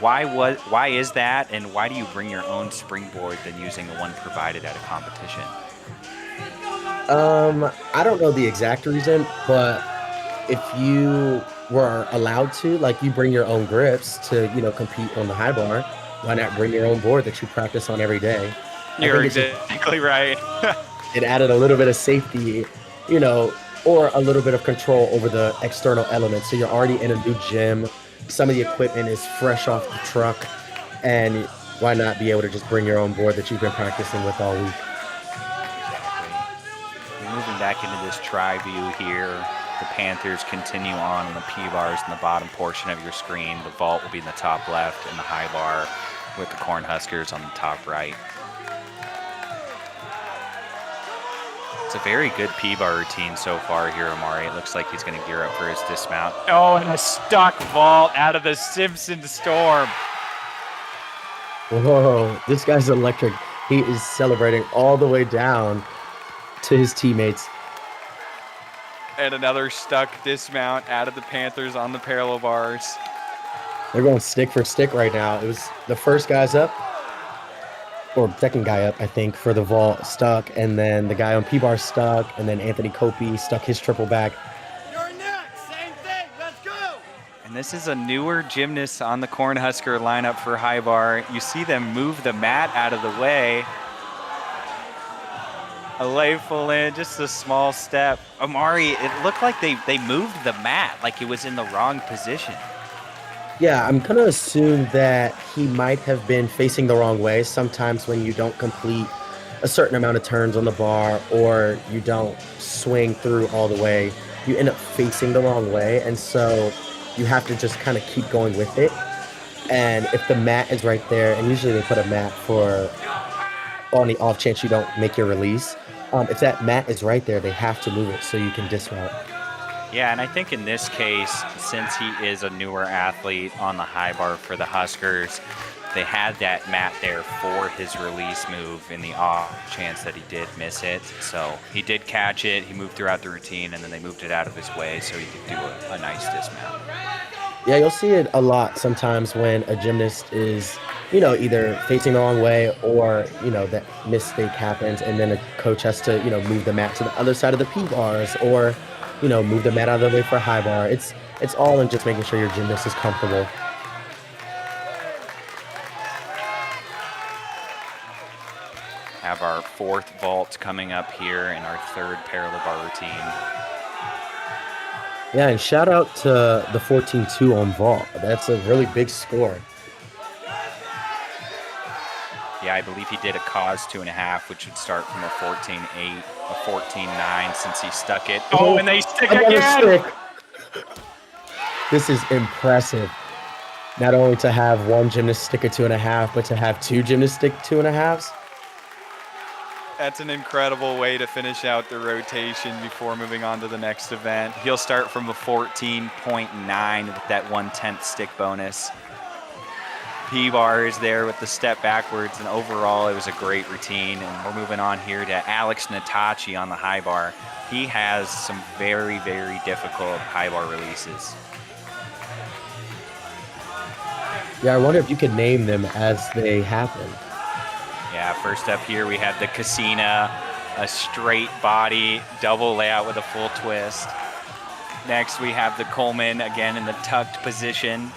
Why is that, and why do you bring your own springboard than using the one provided at a competition? I don't know the exact reason, but if you were allowed to, like you bring your own grips to, compete on the high bar, why not bring your own board that you practice on every day? I You're think it's just exactly right. it added a little bit of safety, you know, or a little bit of control over the external elements. So you're already in a new gym. Some of the equipment is fresh off the truck, and why not be able to just bring your own board that you've been practicing with all week? We're moving back into this tri-view here. The Panthers continue on the P-bars in the bottom portion of your screen. The vault will be in the top left, and the high bar with the Cornhuskers on the top right. It's a very good P-bar routine so far here, Amari. It looks like he's going to gear up for his dismount. Oh, and a stuck vault out of the Simpson storm. Whoa, this guy's electric. He is celebrating all the way down to his teammates. And another stuck dismount out of the Panthers on the parallel bars. They're going stick for stick right now. It was the first guy's up, or second guy up, I think, for the vault stuck, and then the guy on P-bar stuck, and then Anthony Copey stuck his triple back. You're next. Same thing. Let's go. And this is a newer gymnast on the Cornhusker lineup for high bar. You see them move the mat out of the way. A lay full in, just a small step. Amari, it looked like they moved the mat, like it was in the wrong position. Yeah, I'm going to assume that he might have been facing the wrong way. Sometimes when you don't complete a certain amount of turns on the bar, or you don't swing through all the way, you end up facing the wrong way. And so you have to just kind of keep going with it. And if the mat is right there, and usually they put a mat for on the off chance you don't make your release, if that mat is right there, they have to move it so you can dismount. Yeah, and I think in this case, since he is a newer athlete on the high bar for the Huskers, they had that mat there for his release move in the off chance that he did miss it. So he did catch it, he moved throughout the routine, and then they moved it out of his way so he could do a nice dismount. Yeah, you'll see it a lot sometimes when a gymnast is, either facing the wrong way, or, that mistake happens, and then a coach has to, move the mat to the other side of the P-bars, or, move the mat out of the way for high bar. It's all in just making sure your gymnast is comfortable. have our fourth vault coming up here in our third parallel bar routine. Yeah, and shout out to the 14-2 on vault. That's a really big score. Yeah, I believe he did a cause 2.5, which would start from a 14-8, a 14-9 since he stuck it. Oh, and they stick Another again! stick. This is impressive. Not only to have one gymnast stick a 2.5, but to have two gymnasts stick 2.5s. That's an incredible way to finish out the rotation before moving on to the next event. He'll start from a 14.9 with that 1/10 stick bonus. P-bar is there with the step backwards, and overall it was a great routine. And we're moving on here to Alex Natachi on the high bar. He has some very, very difficult high bar releases. Yeah, I wonder if you could name them as they happen. Yeah, first up here we have the Casina, a straight body, double layout with a full twist. Next we have the Coleman, again in the tucked position.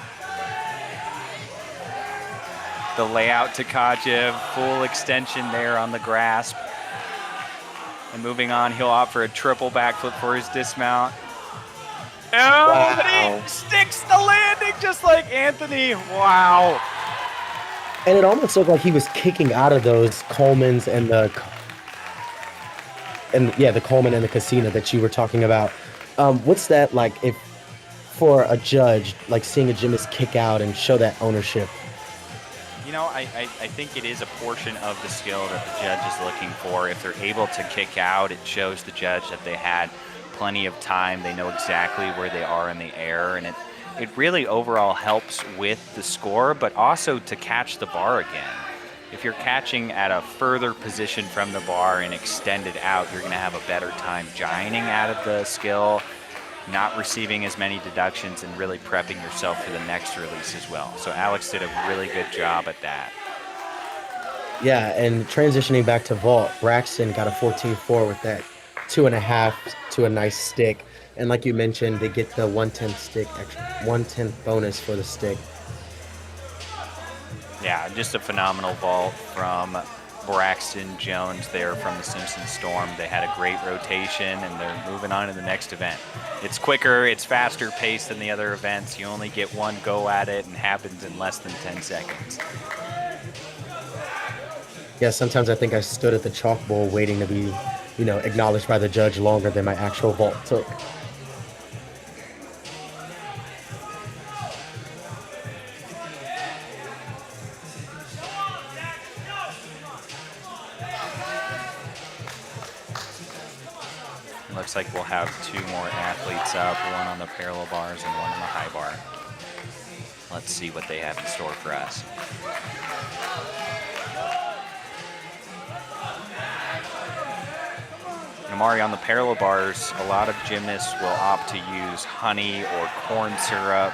The layout to Kajev, full extension there on the grasp. And moving on, he'll opt for a triple backflip for his dismount. Oh, Wow. but he sticks the landing just like Anthony. Wow. And it almost looked like he was kicking out of those Colemans and the Coleman and the Casina that you were talking about. What's that like if for a judge, like seeing a gymnast kick out and show that ownership? You know, I think it is a portion of the skill that the judge is looking for. If they're able to kick out, it shows the judge that they had plenty of time. They know exactly where they are in the air, and it really overall helps with the score, but also to catch the bar again. If you're catching at a further position from the bar and extend it out, you're going to have a better time gianting out of the skill, not receiving as many deductions, and really prepping yourself for the next release as well. So Alex did a really good job at that. Yeah, and transitioning back to vault, Braxton got a 14-4 with that 2.5 to a nice stick. And like you mentioned, they get the 1/10 stick, extra 1/10 bonus for the stick. Yeah, just a phenomenal vault from Braxton Jones there from the Simpson Storm. They had a great rotation, and they're moving on to the next event. It's quicker, it's faster paced than the other events. You only get one go at it, and happens in less than 10 seconds. Yeah, sometimes I think I stood at the chalk bowl waiting to be, acknowledged by the judge longer than my actual vault took. Looks like we'll have two more athletes up, one on the parallel bars and one on the high bar. Let's see what they have in store for us. And Amari, on the parallel bars, a lot of gymnasts will opt to use honey or corn syrup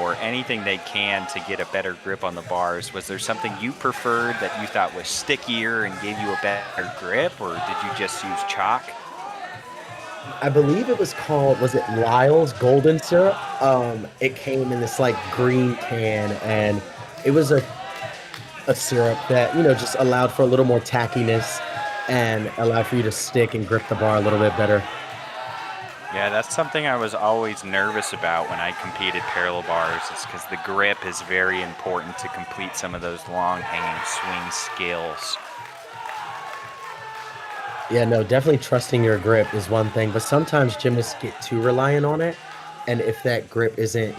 or anything they can to get a better grip on the bars. Was there something you preferred that you thought was stickier and gave you a better grip, or did you just use chalk? I believe it was Lyle's Golden Syrup? It came in this like green can, and it was a syrup that, just allowed for a little more tackiness and allowed for you to stick and grip the bar a little bit better. Yeah, that's something I was always nervous about when I competed parallel bars, is because the grip is very important to complete some of those long hanging swing skills. Yeah, no, definitely trusting your grip is one thing, but sometimes gymnasts get too reliant on it. And if that grip isn't,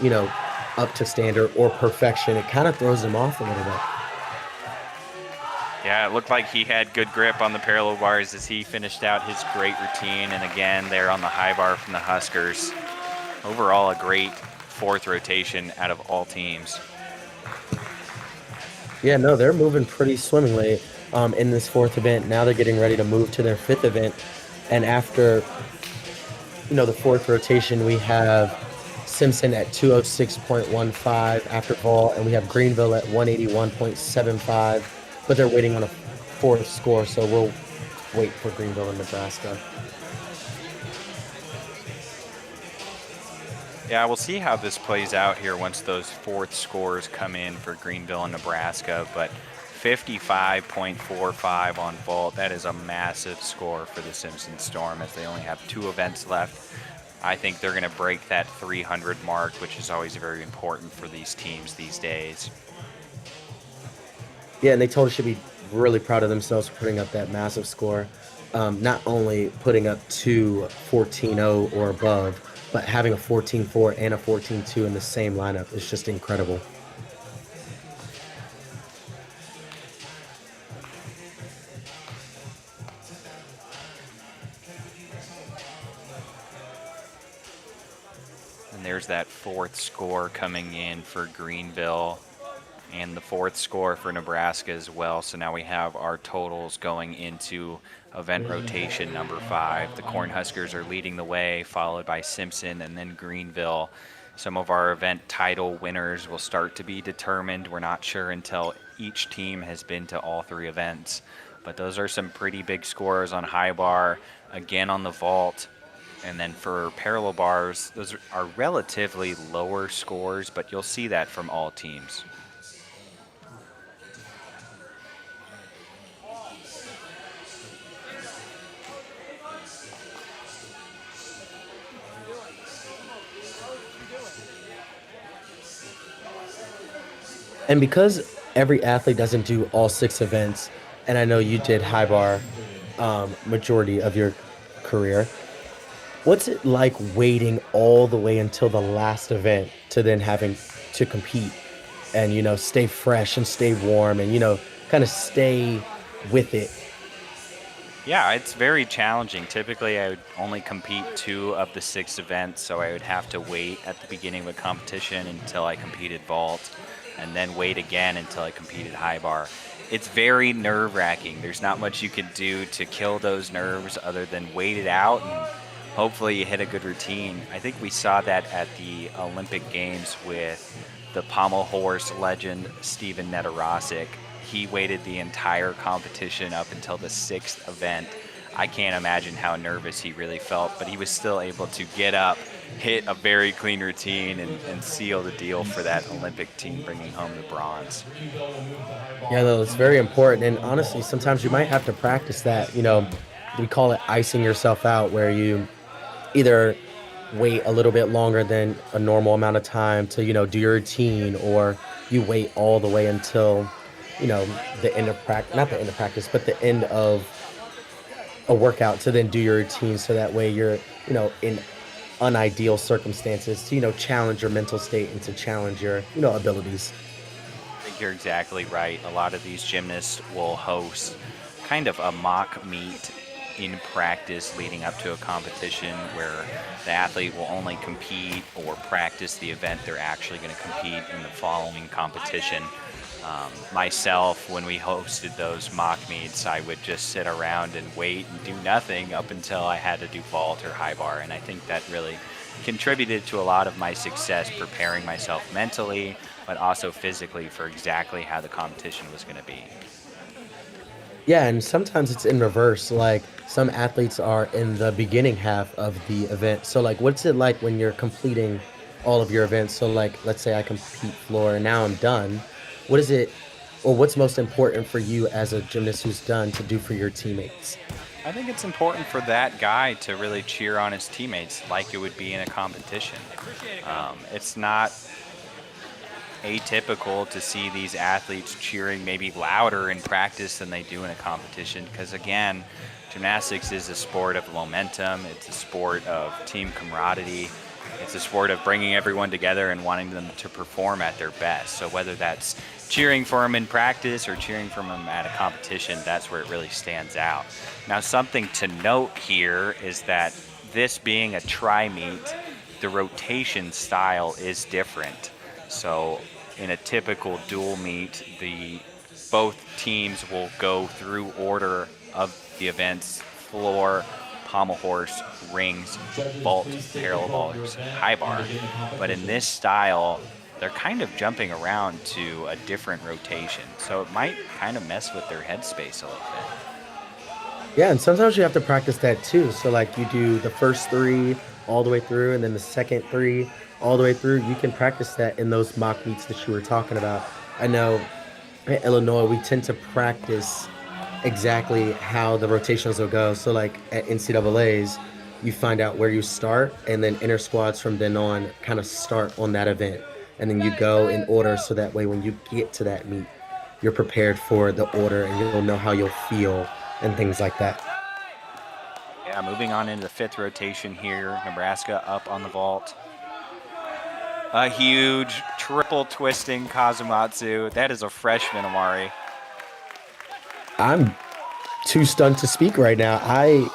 up to standard or perfection, it kind of throws them off a little bit. Yeah, it looked like he had good grip on the parallel bars as he finished out his great routine. And again, there on the high bar from the Huskers. Overall, a great fourth rotation out of all teams. Yeah, no, they're moving pretty swimmingly in this fourth event. Now they're getting ready to move to their fifth event. And after, the fourth rotation, we have Simpson at 206.15 after vault, and we have Greenville at 181.75. But they're waiting on a fourth score, so we'll wait for Greenville and Nebraska. Yeah, we'll see how this plays out here once those fourth scores come in for Greenville and Nebraska. But 55.45 on vault. That is a massive score for the Simpson Storm as they only have 2 events left. I think they're going to break that 300 mark, which is always very important for these teams these days. Yeah, and they totally should be really proud of themselves for putting up that massive score. Not only putting up 2 14-0 or above, but having a 14-4 and a 14-2 in the same lineup is just incredible. And there's that 4th score coming in for Greenville and the 4th score for Nebraska as well. So now we have our totals going into event rotation number 5. The Cornhuskers are leading the way, followed by Simpson and then Greenville. Some of our event title winners will start to be determined. We're not sure until each team has been to all 3 events. But those are some pretty big scores on high bar, again on the vault. And then for parallel bars, those are relatively lower scores, but you'll see that from all teams. And because every athlete doesn't do all 6 events, and I know you did high bar majority of your career, what's it like waiting all the way until the last event to then having to compete and, stay fresh and stay warm and, kind of stay with it? Yeah, it's very challenging. Typically, I would only compete 2 of the 6 events, so I would have to wait at the beginning of a competition until I competed vault, and then wait again until I competed high bar. It's very nerve-wracking. There's not much you can do to kill those nerves other than wait it out and hopefully you hit a good routine. I think we saw that at the Olympic Games with the pommel horse legend Steven Netarasic. He waited the entire competition up until the 6th event. I can't imagine how nervous he really felt, but he was still able to get up, hit a very clean routine, and seal the deal for that Olympic team, bringing home the bronze. Yeah, though, it's very important. And honestly, sometimes you might have to practice that. We call it icing yourself out, where you either wait a little bit longer than a normal amount of time to, do your routine, or you wait all the way until, the end of practice, not the end of practice, but the end of a workout to then do your routine. So that way you're, in unideal circumstances to, challenge your mental state and to challenge your, abilities. I think you're exactly right. A lot of these gymnasts will host kind of a mock meet in practice leading up to a competition where the athlete will only compete or practice the event they're actually going to compete in the following competition. Myself, when we hosted those mock meets, I would just sit around and wait and do nothing up until I had to do vault or high bar, and I think that really contributed to a lot of my success preparing myself mentally, but also physically for exactly how the competition was going to be. Yeah, and sometimes it's in reverse. Like, some athletes are in the beginning half of the event. So, like, what's it like when you're completing all of your events? So, like, let's say I compete floor and now I'm done. What is it, or what's most important for you as a gymnast who's done to do for your teammates? I think it's important for that guy to really cheer on his teammates like it would be in a competition. It's not atypical to see these athletes cheering maybe louder in practice than they do in a competition because, again, gymnastics is a sport of momentum. It's a sport of team camaraderie. It's a sport of bringing everyone together and wanting them to perform at their best. So whether that's cheering for them in practice or cheering for them at a competition, that's where it really stands out. Now, something to note here is that this being a tri-meet, the rotation style is different. So in a typical dual meet, both teams will go through order of the events: floor, pommel horse, rings, vault, parallel bars, high bar. But in this style, they're kind of jumping around to a different rotation. So it might kind of mess with their headspace a little bit. Yeah, and sometimes you have to practice that too. So, like, you do the first 3 all the way through, and then the second 3 all the way through. You can practice that in those mock meets that you were talking about. I know at Illinois, we tend to practice exactly how the rotations will go. So, like at NCAA's, you find out where you start, and then inter squads from then on kind of start on that event. And then you go in order so that way when you get to that meet, you're prepared for the order and you'll know how you'll feel and things like that. Yeah, moving on into the fifth rotation here. Nebraska up on the vault. A huge triple twisting Kazumatsu. That is a freshman, Amari. I'm too stunned to speak right now. I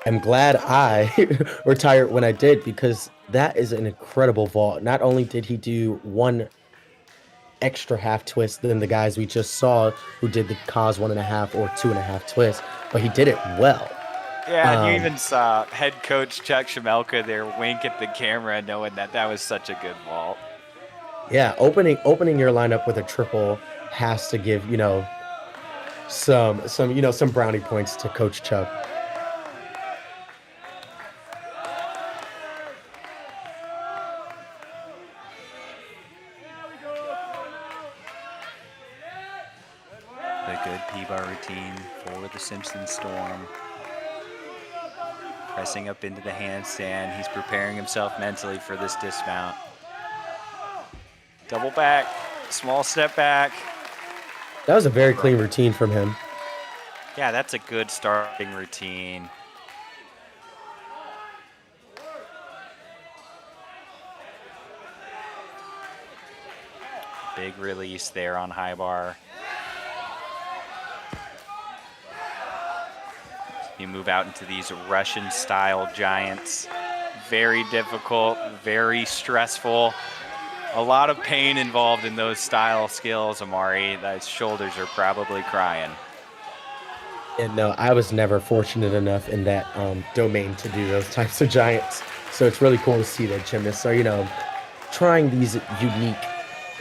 am glad I retired when I did because that is an incredible vault. Not only did he do one extra half twist than the guys we just saw who did the cause 1.5 or 2.5 twist, but he did it well. Yeah, and you even saw head coach Chuck Shimelka there wink at the camera, knowing that that was such a good vault. Yeah, opening your lineup with a triple has to give, some brownie points to Coach Chuck. The good P-bar routine for the Simpson Storm. Pressing up into the handstand. He's preparing himself mentally for this dismount. Double back, small step back. That was a very clean routine from him. Yeah, that's a good starting routine. Big release there on high bar. You move out into these Russian-style giants. Very difficult, very stressful. A lot of pain involved in those style skills, Amari. Those shoulders are probably crying. And no, I was never fortunate enough in that domain to do those types of giants. So it's really cool to see that gymnasts are, trying these unique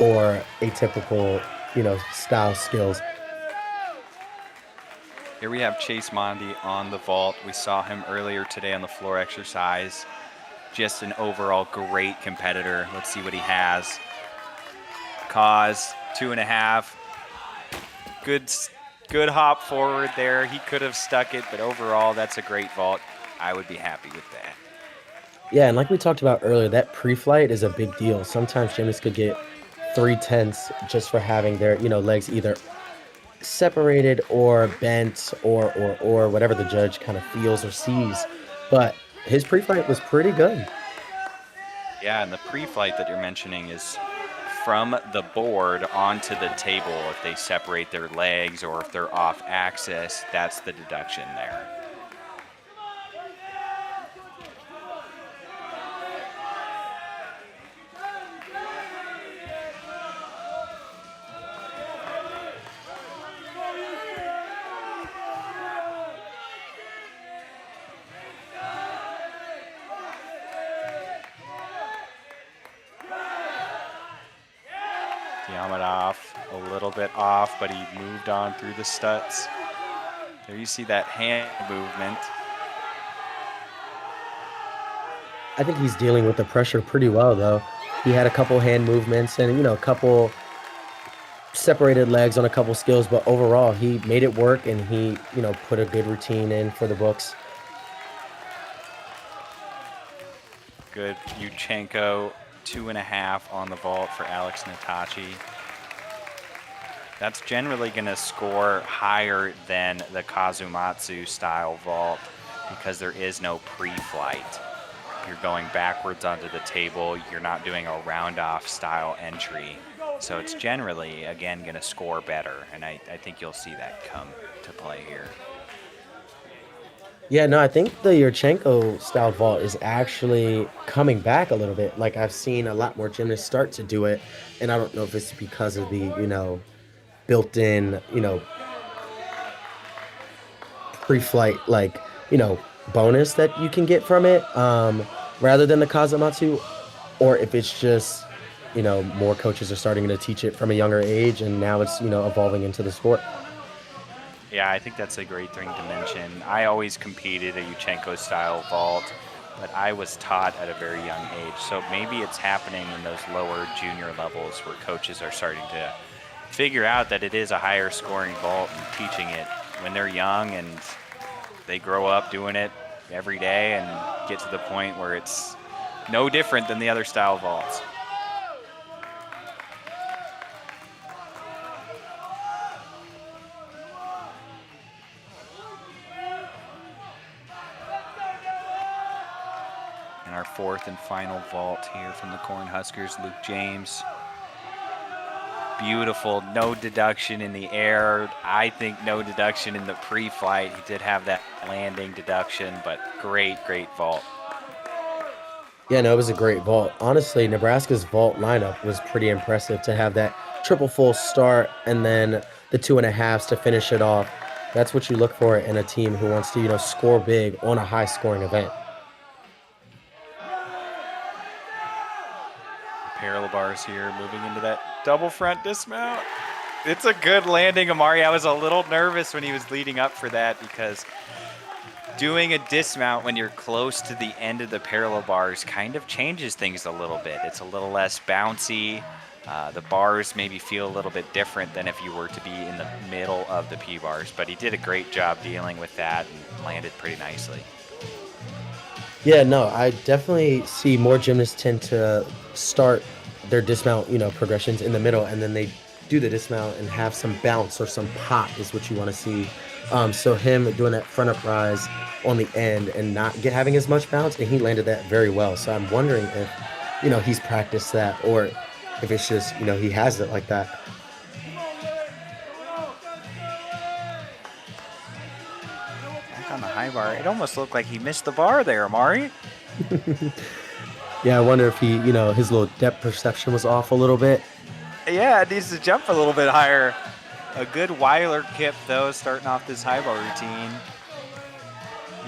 or atypical, style skills. Here we have Chase Mondi on the vault. We saw him earlier today on the floor exercise. Just an overall great competitor. Let's see what he has. Cause 2.5. Good hop forward there. He could have stuck it, but overall, that's a great vault. I would be happy with that. Yeah, and like we talked about earlier, that pre-flight is a big deal. Sometimes gymnasts could get 3/10 just for having their, legs either separated or bent or whatever the judge kind of feels or sees. But his pre-flight was pretty good. Yeah, and the pre-flight that you're mentioning is from the board onto the table. If they separate their legs or if they're off axis, that's the deduction there. A little bit off, but he moved on through the studs. There you see that hand movement. I think he's dealing with the pressure pretty well, though. He had a couple hand movements and, a couple separated legs on a couple skills, but overall he made it work and he, put a good routine in for the books. Good Yuchenko, 2.5 on the vault for Alex Natachi. That's generally going to score higher than the Kazumatsu style vault because there is no pre-flight. You're going backwards onto the table. You're not doing a round-off style entry. So it's generally, again, going to score better. And I think you'll see that come to play here. Yeah, no, I think the Yurchenko style vault is actually coming back a little bit. Like I've seen a lot more gymnasts start to do it. And I don't know if it's because of the, built-in, pre-flight, bonus that you can get from it, rather than the Kazamatsu, or if it's just, more coaches are starting to teach it from a younger age, and now it's, evolving into the sport. Yeah, I think that's a great thing to mention. I always competed a Yuchenko-style vault, but I was taught at a very young age. So maybe it's happening in those lower junior levels where coaches are starting to figure out that it is a higher scoring vault and teaching it when they're young and they grow up doing it every day and get to the point where it's no different than the other style vaults. And our fourth and final vault here from the Cornhuskers, Luke James. Beautiful, no deduction in the air. I think no deduction in the pre-flight. He did have that landing deduction, but great vault. Yeah, no, it was a great vault. Honestly, Nebraska's vault lineup was pretty impressive to have that triple full start and then the 2.5s to finish it off. That's what you look for in a team who wants to, score big on a high-scoring event. Parallel bars here, moving into that double front dismount. It's a good landing, Amari. I was a little nervous when he was leading up for that because doing a dismount when you're close to the end of the parallel bars kind of changes things a little bit. It's a little less bouncy. The bars maybe feel a little bit different than if you were to be in the middle of the P-bars, but he did a great job dealing with that and landed pretty nicely. Yeah, no, I definitely see more gymnasts tend to start their dismount, progressions in the middle, and then they do the dismount and have some bounce or some pop is what you want to see. So him doing that front up rise on the end and not having as much bounce, and he landed that very well. So I'm wondering if, he's practiced that or if it's just, he has it like that. Back on the high bar, it almost looked like he missed the bar there, Amari. Yeah, I wonder if he, his little depth perception was off a little bit. Yeah, it needs to jump a little bit higher. A good Weiler kip, though, starting off this high bar routine.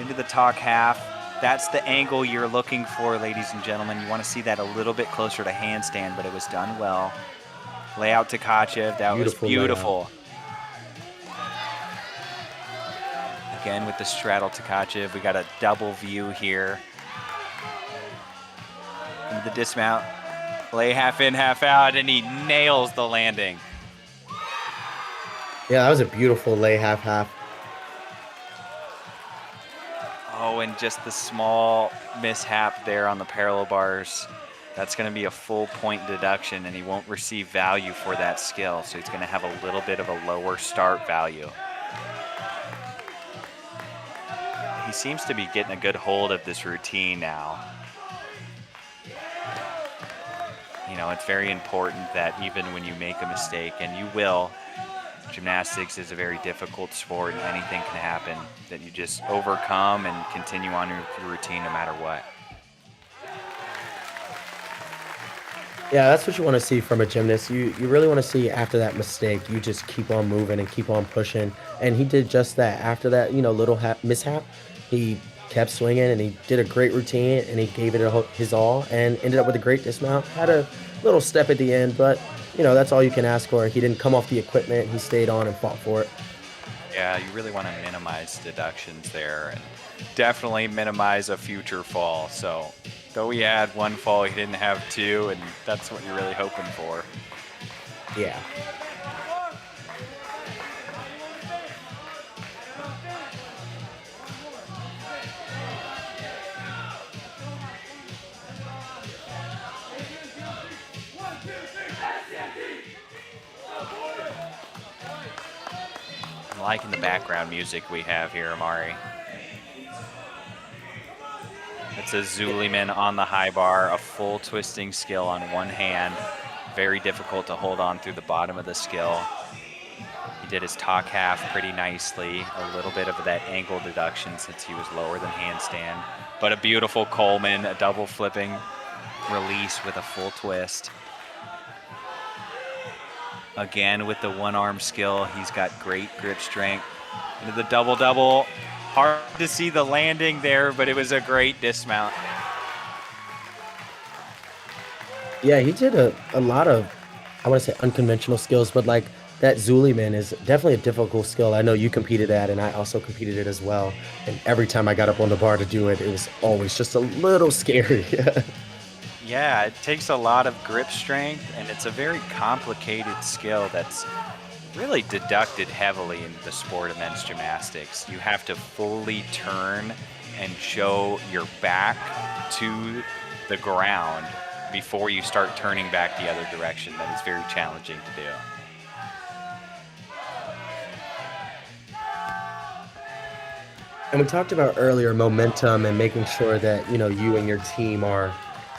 Into the talk half. That's the angle you're looking for, ladies and gentlemen. You want to see that a little bit closer to handstand, but it was done well. Layout to Kachev, that was beautiful. Again, with the straddle to Kachev, we got a double view here. Into the dismount. Lay half in, half out, and he nails the landing. Yeah, that was a beautiful lay half. Oh, and just the small mishap there on the parallel bars. That's going to be a full point deduction, and he won't receive value for that skill, so he's going to have a little bit of a lower start value. He seems to be getting a good hold of this routine now. It's very important that even when you make a mistake, and you will, gymnastics is a very difficult sport and anything can happen, that you just overcome and continue on your routine no matter what. Yeah, that's what you want to see from a gymnast. You really want to see after that mistake, you just keep on moving and keep on pushing. And he did just that. After that, little mishap, he kept swinging and he did a great routine and he gave it his all and ended up with a great dismount. Had a little step at the end, but that's all you can ask for. He didn't come off the equipment. He stayed on and fought for it. Yeah, you really want to minimize deductions there and definitely minimize a future fall. So though he had one fall, he didn't have two, and that's what you're really hoping for. Yeah. I'm liking the background music we have here, Amari. It's a Zuliman on the high bar, a full twisting skill on one hand. Very difficult to hold on through the bottom of the skill. He did his talk half pretty nicely. A little bit of that angle deduction since he was lower than handstand. But a beautiful Coleman, a double flipping release with a full twist. Again, with the one-arm skill, he's got great grip strength. Into the double-double. Hard to see the landing there, but it was a great dismount. Yeah, he did a lot of, I want to say unconventional skills, but like that Zuliman is definitely a difficult skill. I know you competed at, and I also competed it as well. And every time I got up on the bar to do it, it was always just a little scary. Yeah, it takes a lot of grip strength, and it's a very complicated skill that's really deducted heavily in the sport of men's gymnastics. You have to fully turn and show your back to the ground before you start turning back the other direction. That is very challenging to do. And we talked about earlier momentum and making sure that, you and your team are,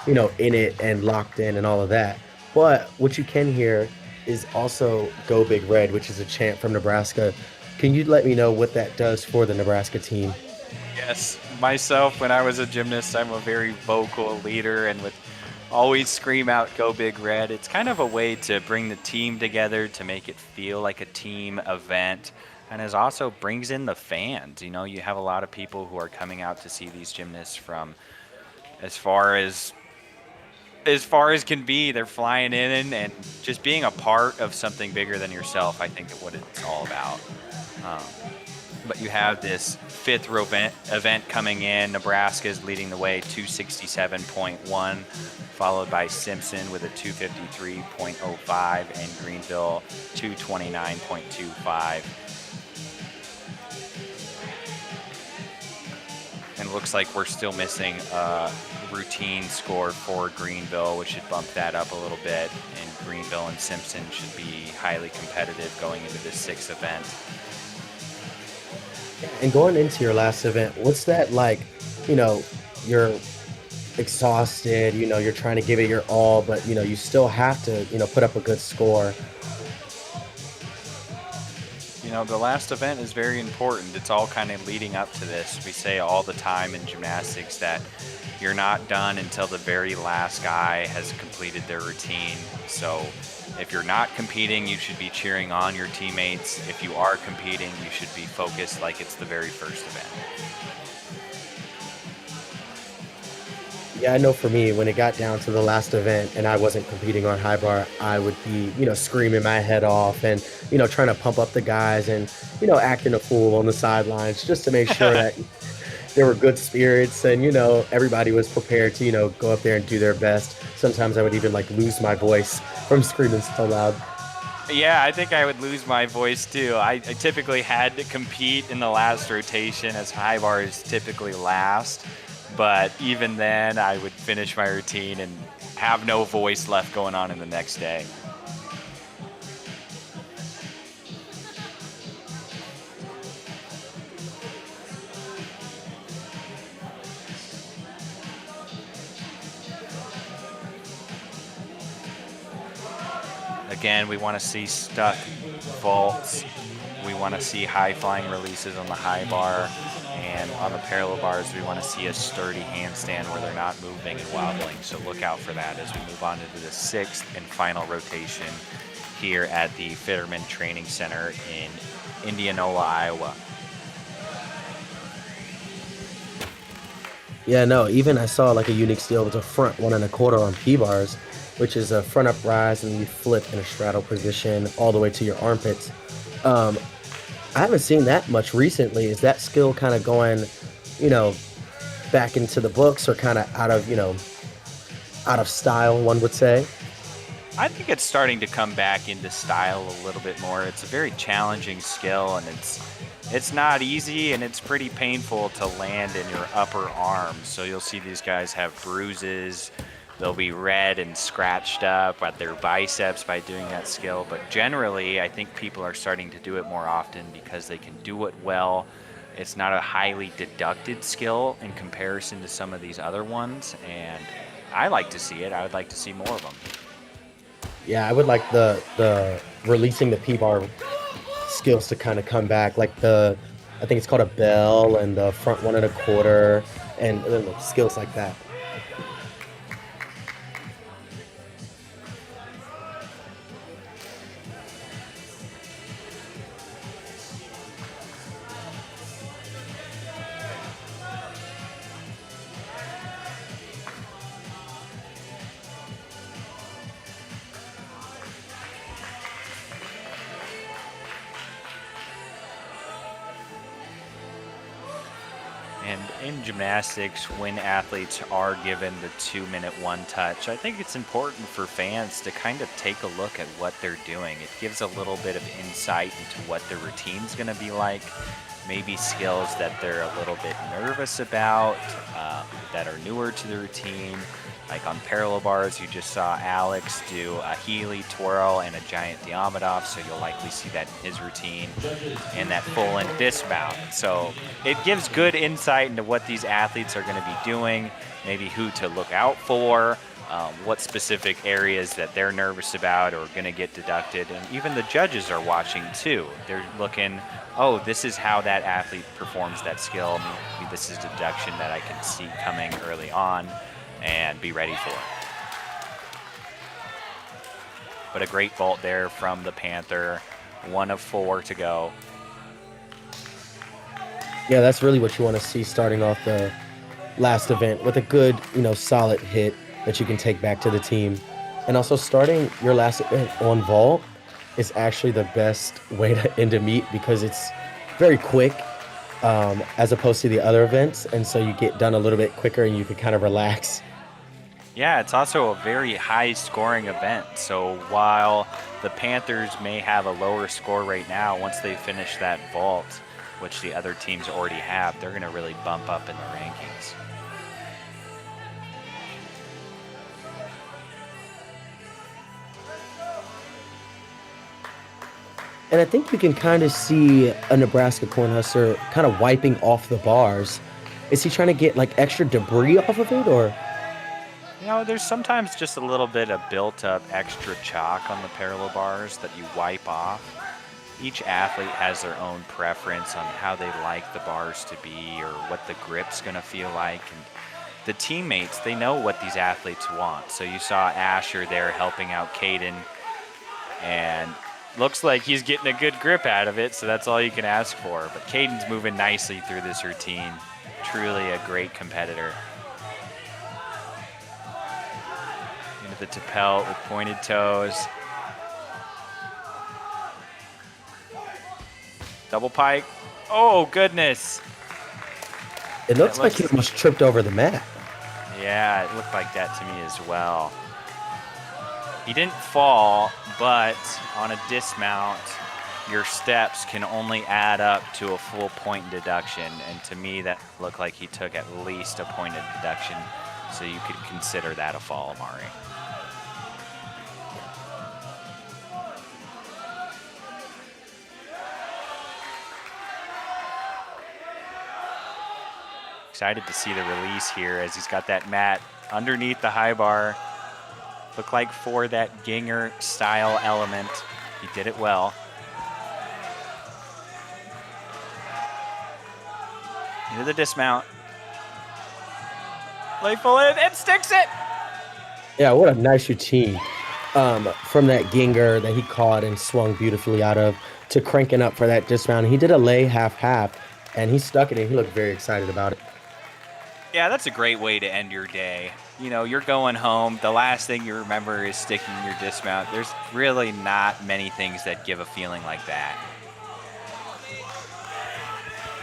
in it and locked in and all of that. But what you can hear is also Go Big Red, which is a chant from Nebraska. Can you let me know what that does for the Nebraska team? Yes, myself, when I was a gymnast, I'm a very vocal leader and would always scream out, "Go Big Red." It's kind of a way to bring the team together, to make it feel like a team event, and it also brings in the fans. You have a lot of people who are coming out to see these gymnasts from as far as can be. They're flying in and just being a part of something bigger than yourself. I think what it's all about. Um, but you have this fifth event coming in. Nebraska is leading the way, 267.1, followed by Simpson with a 253.05, and Greenville 229.25. And it looks like we're still missing a routine score for Greenville, which should bump that up a little bit. And Greenville and Simpson should be highly competitive going into this sixth event. And going into your last event, what's that like? You're exhausted, you're trying to give it your all, but, you still have to, put up a good score. The last event is very important. It's all kind of leading up to this. We say all the time in gymnastics that you're not done until the very last guy has completed their routine. So if you're not competing, you should be cheering on your teammates. If you are competing, you should be focused like it's the very first event. Yeah, I know for me, when it got down to the last event and I wasn't competing on high bar, I would be, screaming my head off and, trying to pump up the guys and, acting a fool on the sidelines just to make sure that there were good spirits and, everybody was prepared to, go up there and do their best. Sometimes I would even lose my voice from screaming so loud. Yeah, I think I would lose my voice too. I typically had to compete in the last rotation, as high bar is typically last. But even then, I would finish my routine and have no voice left going on in the next day. Again, we want to see stuck vaults. We want to see high flying releases on the high bar. And on the parallel bars, we want to see a sturdy handstand where they're not moving and wobbling. So look out for that as we move on into the sixth and final rotation here at the Fitterman Training Center in Indianola, Iowa. Yeah, no, even I saw a unique steal with a front 1.25 on P bars, which is a front up rise and you flip in a straddle position all the way to your armpits. I haven't seen that much recently. Is that skill kind of going, back into the books or kind of out of style, one would say? I think it's starting to come back into style a little bit more. It's a very challenging skill, and it's not easy, and it's pretty painful to land in your upper arm. So you'll see these guys have bruises. They'll be red and scratched up at their biceps by doing that skill. But generally, I think people are starting to do it more often because they can do it well. It's not a highly deducted skill in comparison to some of these other ones. And I like to see it. I would like to see more of them. Yeah, I would like the releasing the P bar skills to kind of come back. I think it's called a bell and the front 1.25 and skills like that. And in gymnastics, when athletes are given the 2-minute one touch, I think it's important for fans to kind of take a look at what they're doing. It gives a little bit of insight into what their routine's going to be like, maybe skills that they're a little bit nervous about, that are newer to the routine. Like on parallel bars, you just saw Alex do a Healy twirl and a giant Diamondov, so you'll likely see that in his routine, and that full and dismount. So it gives good insight into what these athletes are going to be doing, maybe who to look out for, what specific areas that they're nervous about or going to get deducted. And even the judges are watching too. They're looking, oh, this is how that athlete performs that skill. Maybe this is a deduction that I can see coming early on and be ready for. But a great vault there from the Panther. 1 of 4 to go. Yeah, that's really what you want to see starting off the last event, with a good, solid hit that you can take back to the team. And also starting your last event on vault is actually the best way to end a meet, because it's very quick, as opposed to the other events. And so you get done a little bit quicker and you can kind of relax. Yeah, it's also a very high scoring event. So while the Panthers may have a lower score right now, once they finish that vault, which the other teams already have, they're going to really bump up in the rankings. And I think you can kind of see a Nebraska Cornhusker kind of wiping off the bars. Is he trying to get like extra debris off of it, or? There's sometimes just a little bit of built-up extra chalk on the parallel bars that you wipe off. Each athlete has their own preference on how they like the bars to be or what the grip's going to feel like. And the teammates, they know what these athletes want. So you saw Asher there helping out Caden, and looks like he's getting a good grip out of it, so that's all you can ask for. But Caden's moving nicely through this routine. Truly a great competitor. Into the Tapel with pointed toes. Double pike. Oh, goodness. It looks like he almost tripped over the mat. Yeah, it looked like that to me as well. He didn't fall, but on a dismount, your steps can only add up to a full point deduction. And to me, that looked like he took at least a point of deduction. So you could consider that a fall, Amari. Excited to see the release here as he's got that mat underneath the high bar. Look like for that Ginger style element, he did it well. Into the dismount. Playful in and sticks it. Yeah, what a nice routine. From that Ginger that he caught and swung beautifully out of, to cranking up for that dismount. He did a lay half, and he stuck it, and he looked very excited about it. Yeah, that's a great way to end your day. You're going home. The last thing you remember is sticking your dismount. There's really not many things that give a feeling like that.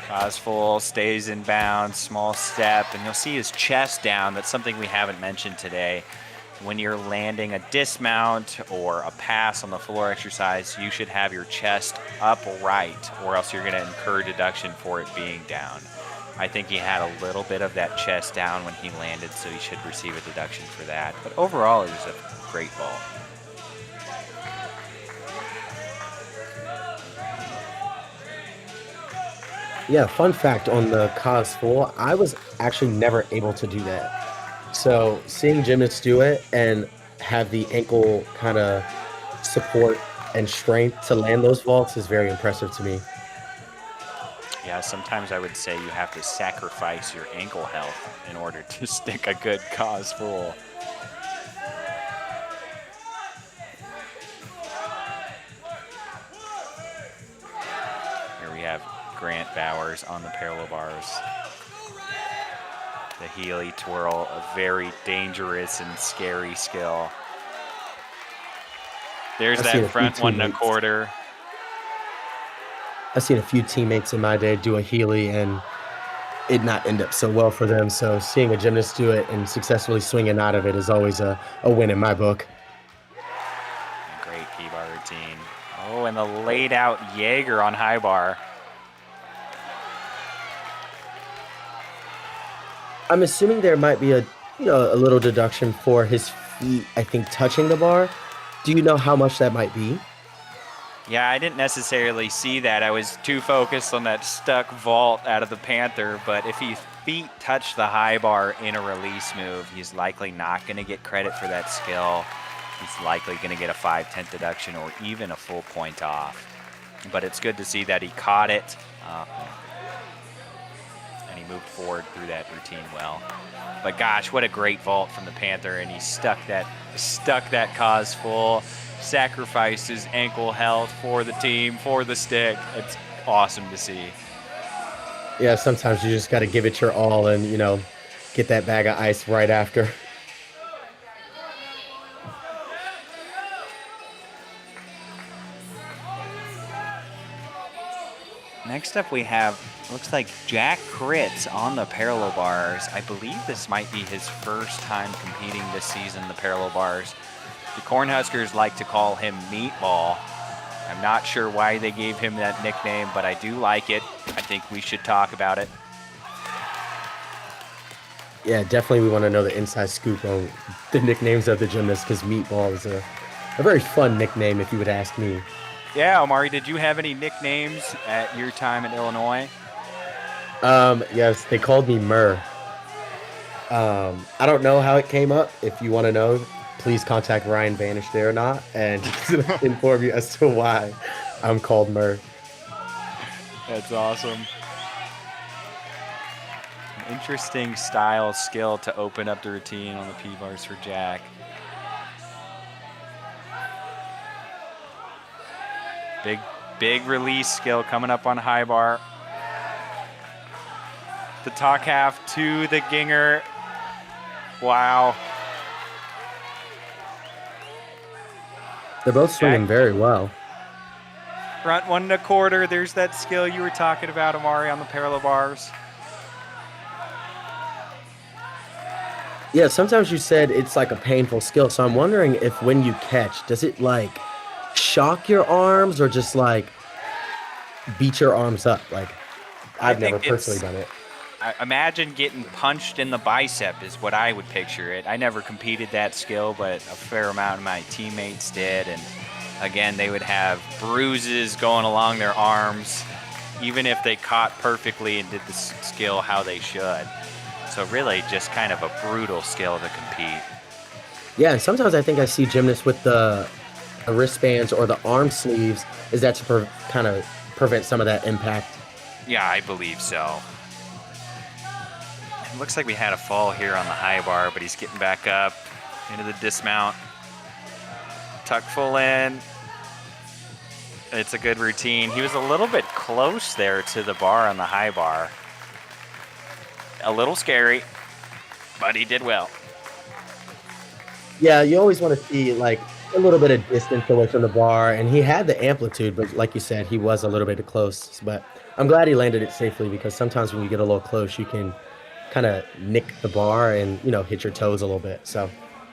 Cause full, stays in bounds, small step, and you'll see his chest down. That's something we haven't mentioned today. When you're landing a dismount or a pass on the floor exercise, you should have your chest upright, or else you're going to incur deduction for it being down. I think he had a little bit of that chest down when he landed, so he should receive a deduction for that. But overall, it was a great ball. Yeah, fun fact on the cause full, I was actually never able to do that. So seeing gymnasts do it and have the ankle kind of support and strength to land those vaults is very impressive to me. Yeah, sometimes I would say you have to sacrifice your ankle health in order to stick a good cause full. Here we have Grant Bowers on the parallel bars. The Healy twirl, a very dangerous and scary skill. There's that front 1 1/4. I've seen a few teammates in my day do a Healy, and it not end up so well for them. So seeing a gymnast do it and successfully swinging out of it is always a win in my book. Great P-bar routine. Oh, and the laid out Jaeger on high bar. I'm assuming there might be a little deduction for his feet, I think, touching the bar. Do you know how much that might be? Yeah, I didn't necessarily see that. I was too focused on that stuck vault out of the Panther, but if his feet touch the high bar in a release move, he's likely not going to get credit for that skill. He's likely going to get a 5/10 deduction or even a full point off. But it's good to see that he caught it, and he moved forward through that routine well. But gosh, what a great vault from the Panther, and he stuck that cause full. Sacrificed his ankle health for the team, for the stick. It's awesome to see. Yeah, sometimes you just got to give it your all and, get that bag of ice right after. Next up we have, looks like Jack Kritz on the parallel bars. I believe this might be his first time competing this season, the parallel bars. The Cornhuskers like to call him Meatball. I'm not sure why they gave him that nickname, but I do like it. I think we should talk about it. Yeah, definitely we want to know the inside scoop on the nicknames of the gymnasts because Meatball is a very fun nickname if you would ask me. Yeah, Omari, did you have any nicknames at your time in Illinois? Yes, they called me Murr. I don't know how it came up. If you want to know, please contact Ryan Vanish there or not and inform you as to why I'm called Murr. That's awesome. An interesting style skill to open up the routine on the P-bars for Jack. Big release skill coming up on high bar. The talk half to the Ginger. Wow. They're both swinging very well. Front 1 1/4. There's that skill you were talking about, Omari, on the parallel bars. Yeah, sometimes you said it's like a painful skill, so I'm wondering if when you catch, does it like shock your arms or just like beat your arms up? Like, I've never personally done it. I imagine getting punched in the bicep is what I would picture it. I never competed that skill, but a fair amount of my teammates did. And again, they would have bruises going along their arms, even if they caught perfectly and did the skill how they should. So really just kind of a brutal skill to compete. Yeah, and sometimes I think I see gymnasts with the wristbands or the arm sleeves. Is that to kind of prevent some of that impact? Yeah, I believe so. It looks like we had a fall here on the high bar, but he's getting back up into the dismount. Tuck full in. It's a good routine. He was a little bit close there to the bar on the high bar. A little scary, but he did well. Yeah, you always want to see like a little bit of distance away from the bar, and he had the amplitude, but like you said, he was a little bit close. But I'm glad he landed it safely because sometimes when you get a little close, you can kind of nick the bar and hit your toes a little bit. So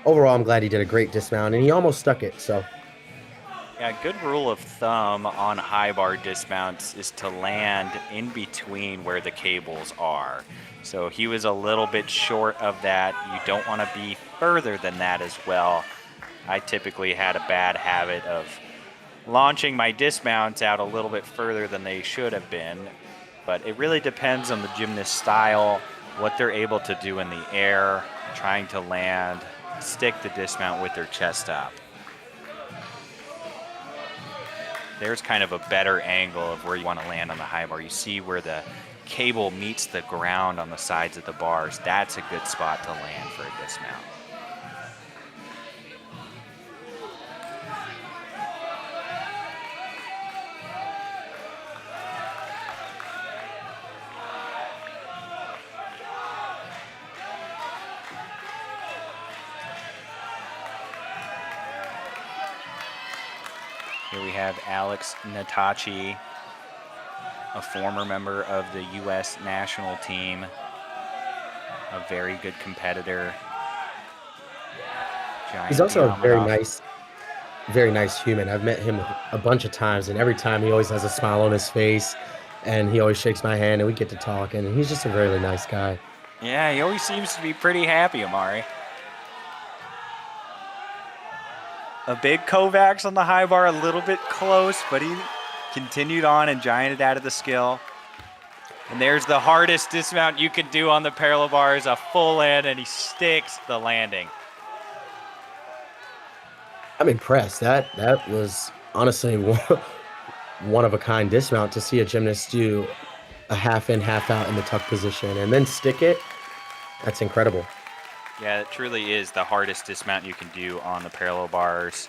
overall, I'm glad he did a great dismount, and he almost stuck it. So yeah, good rule of thumb on high bar dismounts is to land in between where the cables are. So he was a little bit short of that. You don't want to be further than that as well. I typically had a bad habit of launching my dismounts out a little bit further than they should have been. But it really depends on the gymnast style, what they're able to do in the air, trying to land, stick the dismount with their chest up. There's kind of a better angle of where you want to land on the high bar. You see where the cable meets the ground on the sides of the bars. That's a good spot to land for a dismount. Here we have Alex Natachi a former member of the U.S. national team, a very good competitor. Giant He's also a Diamondov. very nice human. I've met him a bunch of times, and every time he always has a smile on his face, and he always shakes my hand, and we get to talk, and he's just a really nice guy. Yeah, he always seems to be pretty happy, Amari. A big Kovacs on the high bar, a little bit close, but he continued on and gianted out of the skill. And there's the hardest dismount you could do on the parallel bars, a full in, and he sticks the landing. I'm impressed. That was honestly one of a kind dismount to see a gymnast do a half in, half out in the tuck position and then stick it. That's incredible. Yeah, it truly is the hardest dismount you can do on the parallel bars.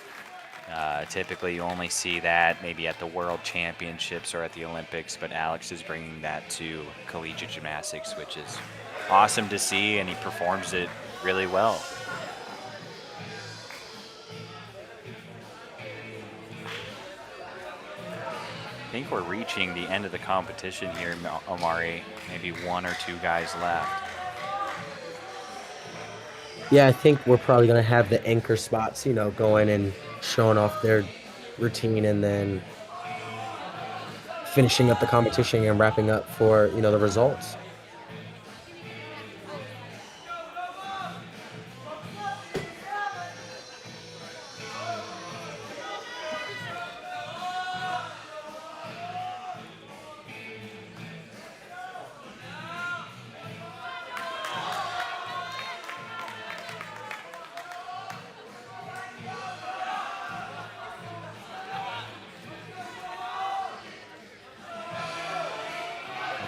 Typically, you only see that maybe at the World Championships or at the Olympics, but Alex is bringing that to collegiate gymnastics, which is awesome to see, and he performs it really well. I think we're reaching the end of the competition here, Omari. Maybe one or two guys left. Yeah, I think we're probably going to have the anchor spots, going and showing off their routine and then finishing up the competition and wrapping up for, the results.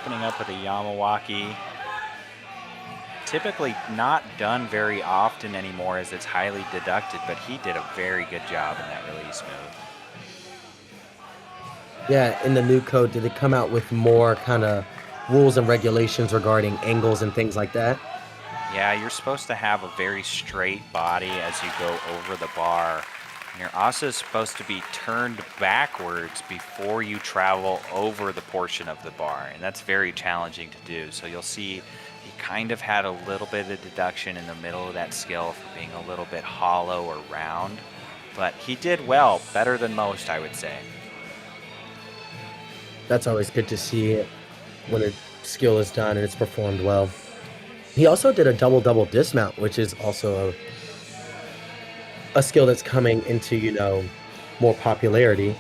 Opening up with a Yamawaki. Typically not done very often anymore as it's highly deducted, but he did a very good job in that release move. Yeah, in the new code, did it come out with more kind of rules and regulations regarding angles and things like that? Yeah, you're supposed to have a very straight body as you go over the bar. And you're also supposed to be turned backwards before you travel over the portion of the bar, and that's very challenging to do. So you'll see he kind of had a little bit of deduction in the middle of that skill for being a little bit hollow or round, but he did well, better than most, I would say. That's always good to see when a skill is done and it's performed well. He also did a double-double dismount, which is also a skill that's coming into, more popularity.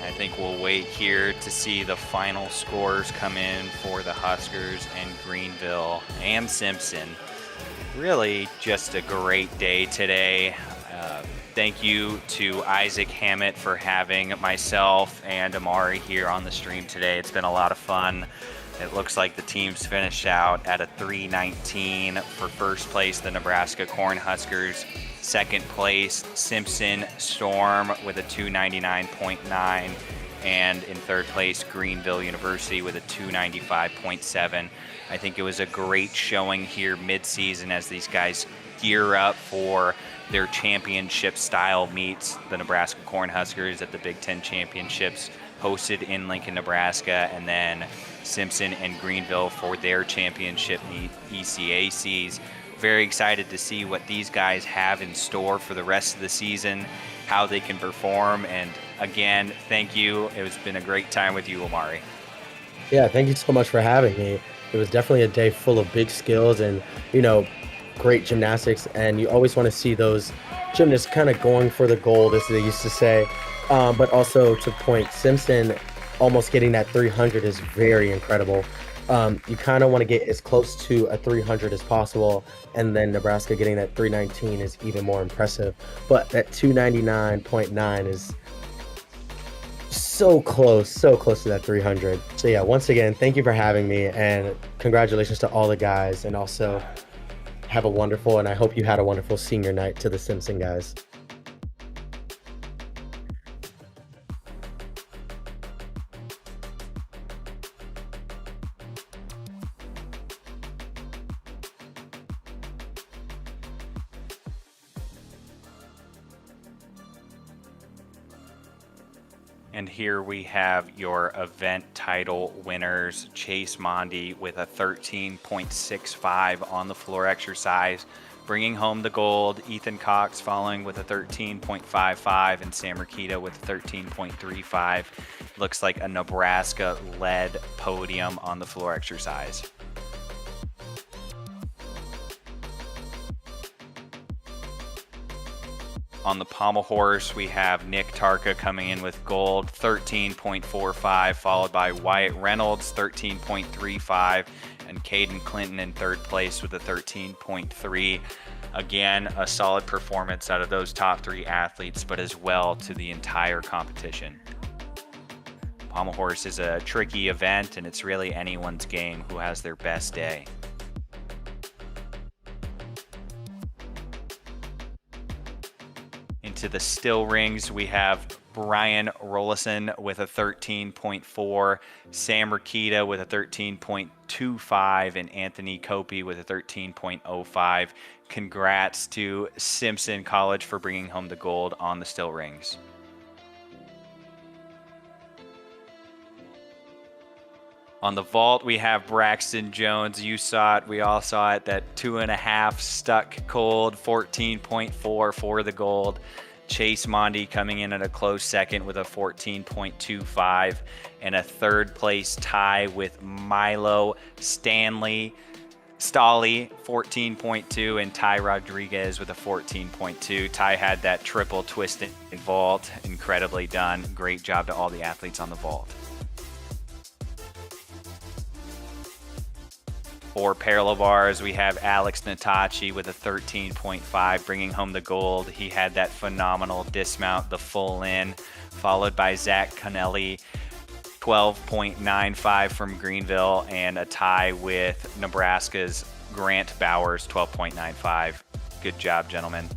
I think we'll wait here to see the final scores come in for the Huskers and Greenville and Simpson. Really just a great day today. Thank you to Isaac Hammett for having myself and Amari here on the stream today. It's been a lot of fun. It looks like the teams finished out at a 319 for first place, the Nebraska Cornhuskers. Second place, Simpson Storm with a 299.9. And in third place, Greenville University with a 295.7. I think it was a great showing here mid-season as these guys gear up for their championship-style meets. The Nebraska Cornhuskers at the Big Ten Championships hosted in Lincoln, Nebraska, and then Simpson and Greenville for their championship meet, ECACs. Very excited to see what these guys have in store for the rest of the season, how they can perform, and again, thank you. It's been a great time with you, Omari. Yeah, thank you so much for having me. It was definitely a day full of big skills and, great gymnastics, and you always want to see those gymnasts kind of going for the gold, as they used to say. But also to point, Simpson almost getting that 300 is very incredible. You kind of want to get as close to a 300 as possible, and then Nebraska getting that 319 is even more impressive. But that 299.9 is so close to that 300. So yeah, once again, thank you for having me, and congratulations to all the guys, and also have a wonderful, and I hope you had a wonderful senior night to the Simpson guys. And here we have your event title winners. Chase Mondi with a 13.65 on the floor exercise, bringing home the gold. Ethan Cox following with a 13.55, and Sam Rakita with a 13.35. Looks like a Nebraska-led podium on the floor exercise. On the pommel horse, we have Nick Tarka coming in with gold, 13.45, followed by Wyatt Reynolds, 13.35, and Caden Clinton in third place with a 13.3. Again, a solid performance out of those top 3 athletes, but as well to the entire competition. Pommel horse is a tricky event, and it's really anyone's game who has their best day. Into the still rings, we have Brian Rollison with a 13.4, Sam Rakita with a 13.25, and Anthony Copey with a 13.05. Congrats to Simpson College for bringing home the gold on the still rings. On the vault, we have Braxton Jones. You saw it. We all saw it. That 2.5 stuck cold, 14.4 for the gold. Chase Mondi coming in at a close second with a 14.25, and a third place tie with Milo Stalley, 14.2, and Ty Rodriguez with a 14.2. Ty had that triple twist in vault. Incredibly done. Great job to all the athletes on the vault. For parallel bars, we have Alex Natachi with a 13.5, bringing home the gold. He had that phenomenal dismount, the full in, followed by Zach Connelly, 12.95 from Greenville, and a tie with Nebraska's Grant Bowers, 12.95. Good job, gentlemen.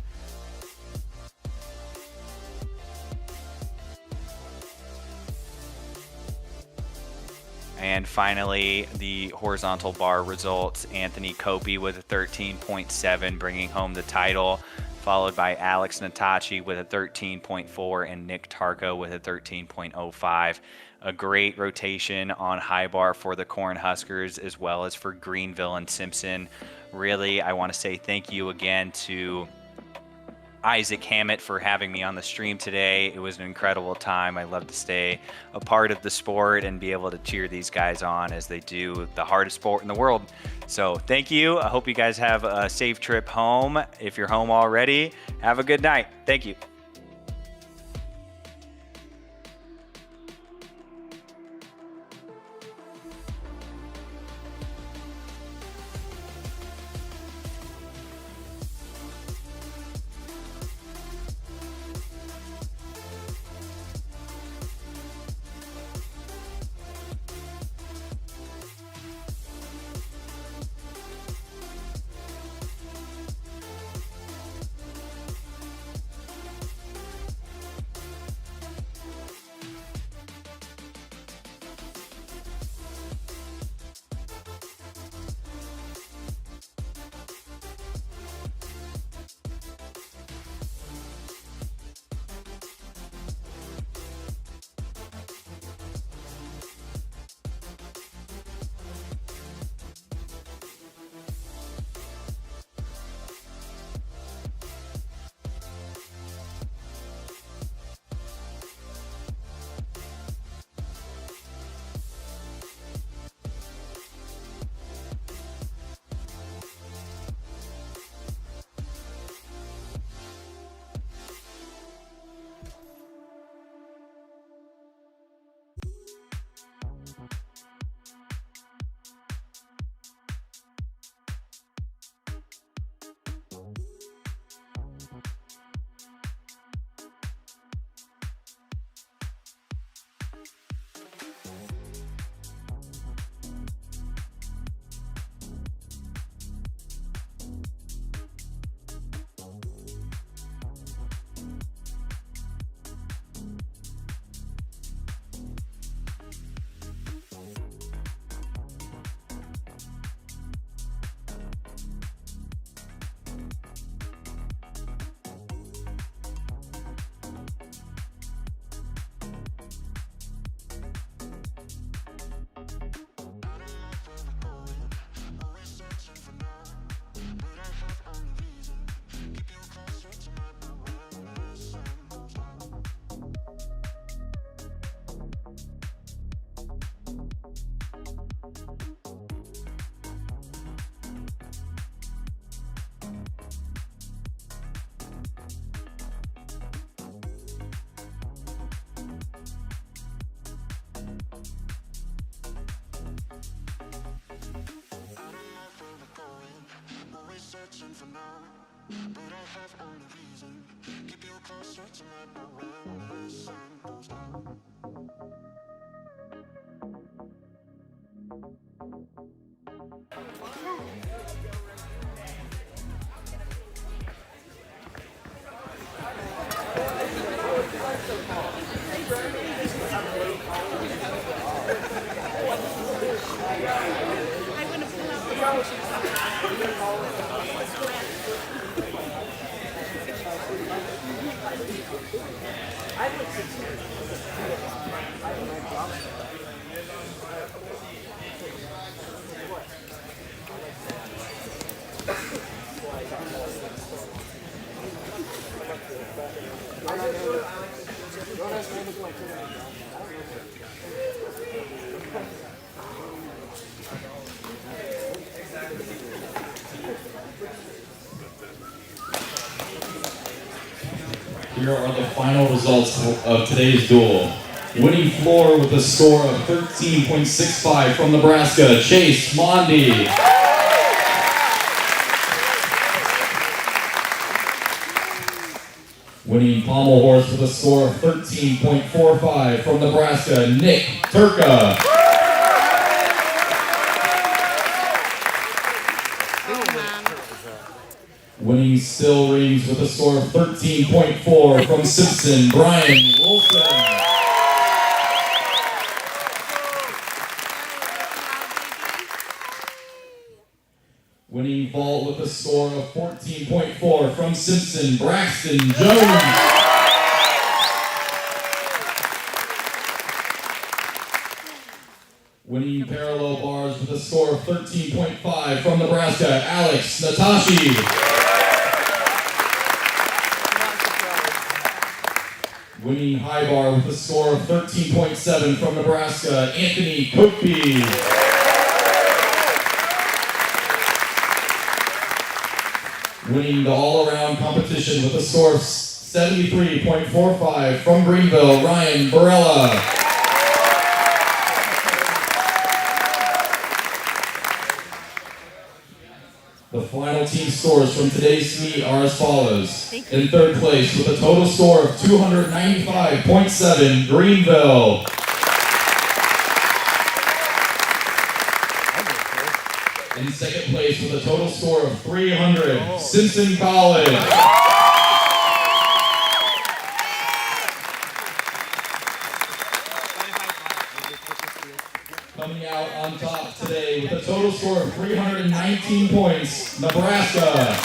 And finally, the horizontal bar results. Anthony Copey with a 13.7, bringing home the title, followed by Alex Natachi with a 13.4 and Nick Tarko with a 13.05. A great rotation on high bar for the Cornhuskers as well as for Greenville and Simpson. Really, I want to say thank you again to Isaac Hammett for having me on the stream today. It was an incredible time. I love to stay a part of the sport and be able to cheer these guys on as they do the hardest sport in the world. So thank you. I hope you guys have a safe trip home. If you're home already, have a good night. Thank you. Here are the final results of today's duel. Winning floor with a score of 13.65 from Nebraska, Chase Mondi. Winning pommel horse with a score of 13.45 from Nebraska, Nick Turka. Winning still rings with a score of 13.4 from Simpson, Brian Wilson. Winning vault with a score of 14.4 from Simpson, Braxton Jones. Winning parallel bars with a score of 13.5 from Nebraska, Alex Natashi. Winning high bar with a score of 13.7 from Nebraska, Anthony Cookby. Winning the all-around competition with a score of 73.45 from Greenville, Ryan Barella. The final team scores from today's meet are as follows. In third place with a total score of 295.7, Greenville. In second place with a total score of 300, Simpson College. Coming out on top today with a total score of 319 points, Nebraska.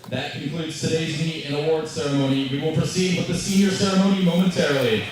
That concludes today's meet and award ceremony. We will proceed with the senior ceremony momentarily.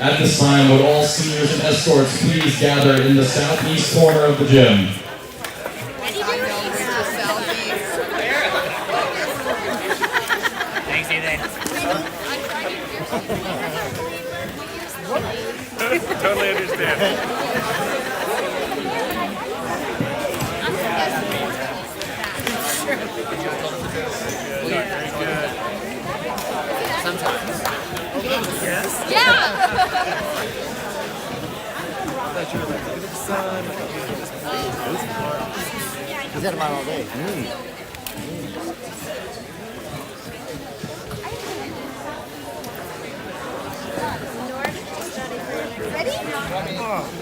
At this time, would all seniors and escorts please gather in the southeast corner of the gym? Totally understand. Sometimes. Yeah. He's had him on all day. Ready?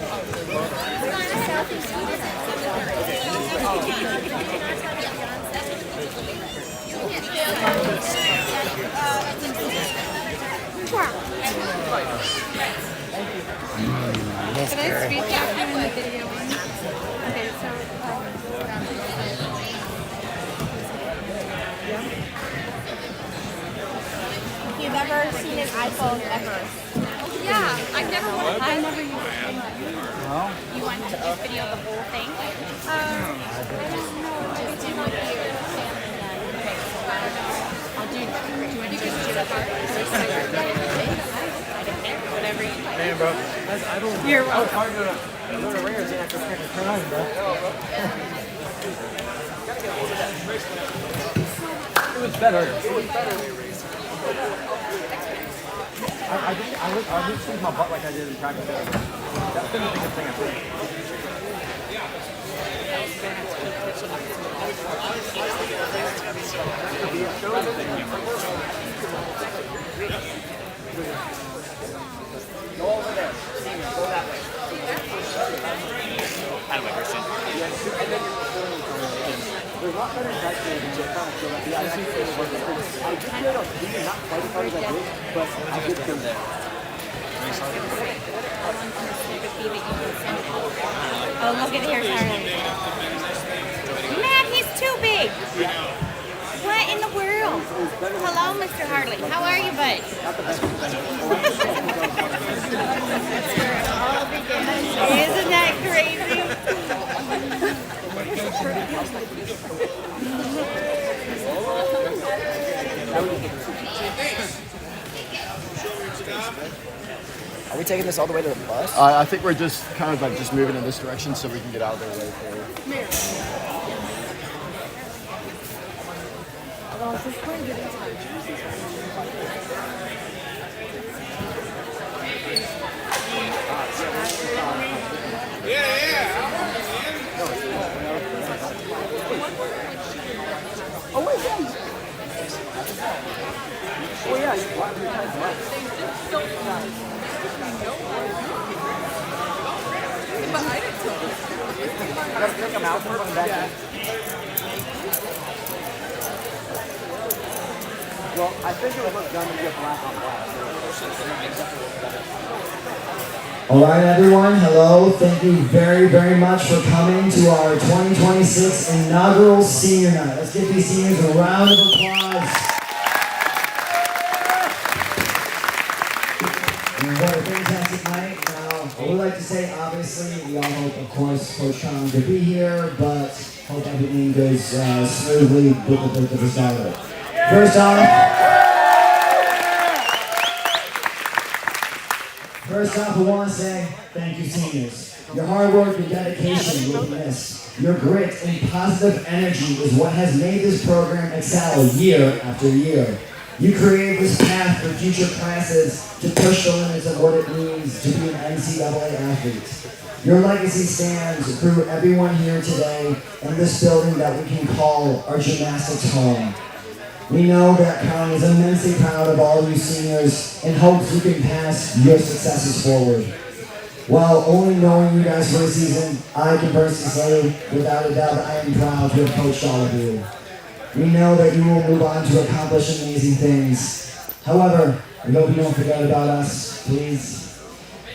Can I speak after in the video one? Okay, so If you've ever seen an iPhone ever. yeah, I've never wanted. I never used it. You want to just video the whole thing? I don't know. Just do one here. Okay, so I don't know. I'll do you want to just do the heart? I don't care. Whatever you like. Man, bro. You're welcome. Hard to go to Rares and after freaking crying, bro. It was better. I didn't squeeze my butt like I did in practice. That's been the biggest thing I think. Go over there. Senior, go that way. How do I Christian? There's not better practice than just trying to feel like I did good on TV, not quite as hard as I did, but I did good there. Oh, look at here, Charlie. Man, he's too big. What in the world? Hello, Mr. Hartley. How are you, bud? Isn't that crazy? Are we taking this all the way to the bus? I think we're just kind of like just moving in this direction so we can get out of their way for Oh, yeah. Gotta pick them out for back. Well, I think it would look dumb to get black on black. All right, everyone. Hello. Thank you very, very much for coming to our 2026 inaugural senior night. Let's give these seniors a round of applause. What a fantastic night. Now, I would like to say, obviously, we all hope, of course, Coach Tom to be here, but hope everything goes smoothly with the start. First off, I want to say thank you, seniors. Your hard work and dedication will be missed. Your grit and positive energy is what has made this program excel year after year. You created this path for future classes to push the limits of what it means to be an NCAA athlete. Your legacy stands through everyone here today in this building that we can call our gymnastics home. We know that County is immensely proud of all you seniors and hopes you can pass your successes forward. While only knowing you guys for a season, I can personally say, without a doubt, I am proud to have coached all of you. We know that you will move on to accomplish amazing things. However, we hope you don't forget about us. Please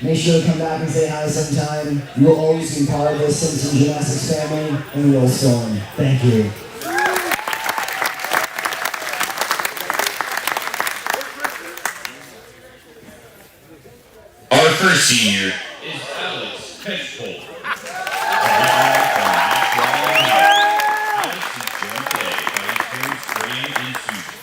make sure to come back and say hi sometime. You will always be part of the Simpson Gymnastics family, and we'll storm. Thank you. Our first senior is Alex Ketchpole. Alex is joined today by his parents Graham and Susan.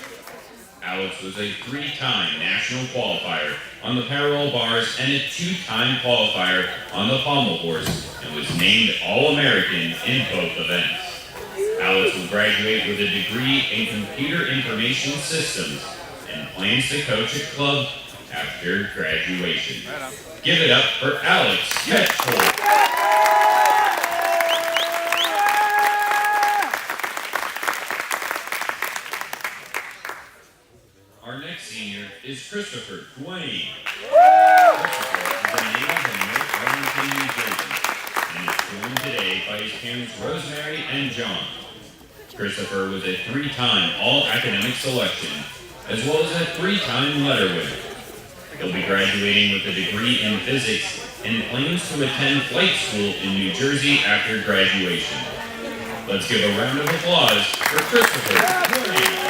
Alex was was a 3-time national qualifier on the parallel bars and a 2-time qualifier on the pommel horse and was named All-American in both events. Alex will graduate with a degree in Computer Information Systems and plans to coach a club after graduation. Give it up for Alex Metchford. Our next senior is Christopher Duane. Christopher is a native of North Arlington, New Jersey, and is joined today by his parents Rosemary and John. Christopher was a 3-time All-Academic Selection, as well as a 3-time letter winner. He'll be graduating with a degree in physics and plans to attend flight school in New Jersey after graduation. Let's give a round of applause for Christopher Duane.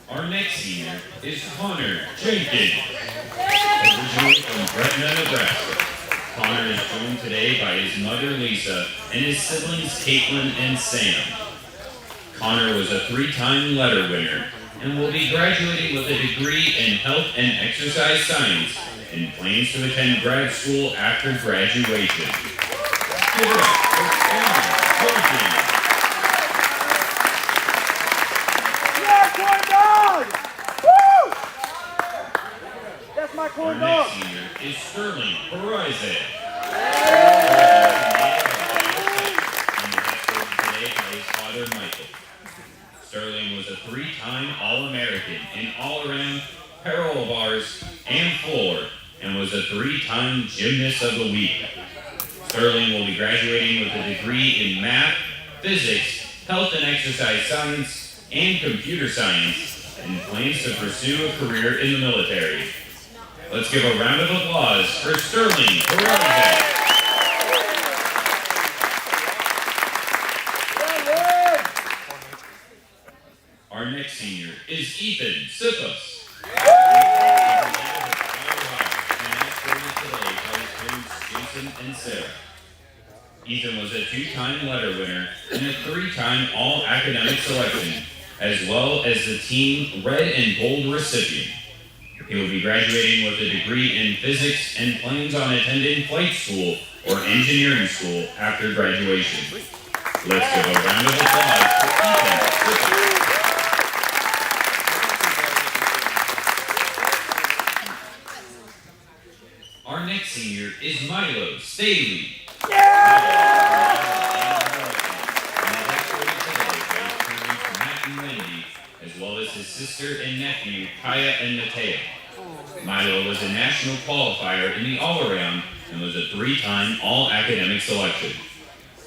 Our next senior is Connor Jenkins. Originally from Gretna, Nebraska, Connor is joined today by his mother Lisa and his siblings Caitlin and Sam. Connor was a 3-time letter winner and will be graduating with a degree in health and exercise science and plans to attend grad school after graduation. Give it up for Connor Jenkins. Our next senior is Sterling Horizon. Today by his father Michael. Sterling was a 3-time All-American in all-around, parallel bars, and floor, and was a 3-time Gymnast of the Week. Sterling will be graduating with a degree in math, physics, health and exercise science, and computer science, and plans to pursue a career in the military. Let's give a round of applause for Sterling Horizon. Our next senior is Ethan Sippos. Simpson and Sarah. Ethan was a 2-time letter winner and a 3-time All-Academic Selection, as well as the team Red and Gold recipient. He will be graduating with a degree in physics and plans on attending flight school or engineering school after graduation. Let's give a round of applause for Ethan. Our next senior is Milo Staley. As well as his sister and nephew, Kaya and Mateo. Milo was a national qualifier in the all-around and was a 3-time All-Academic Selection.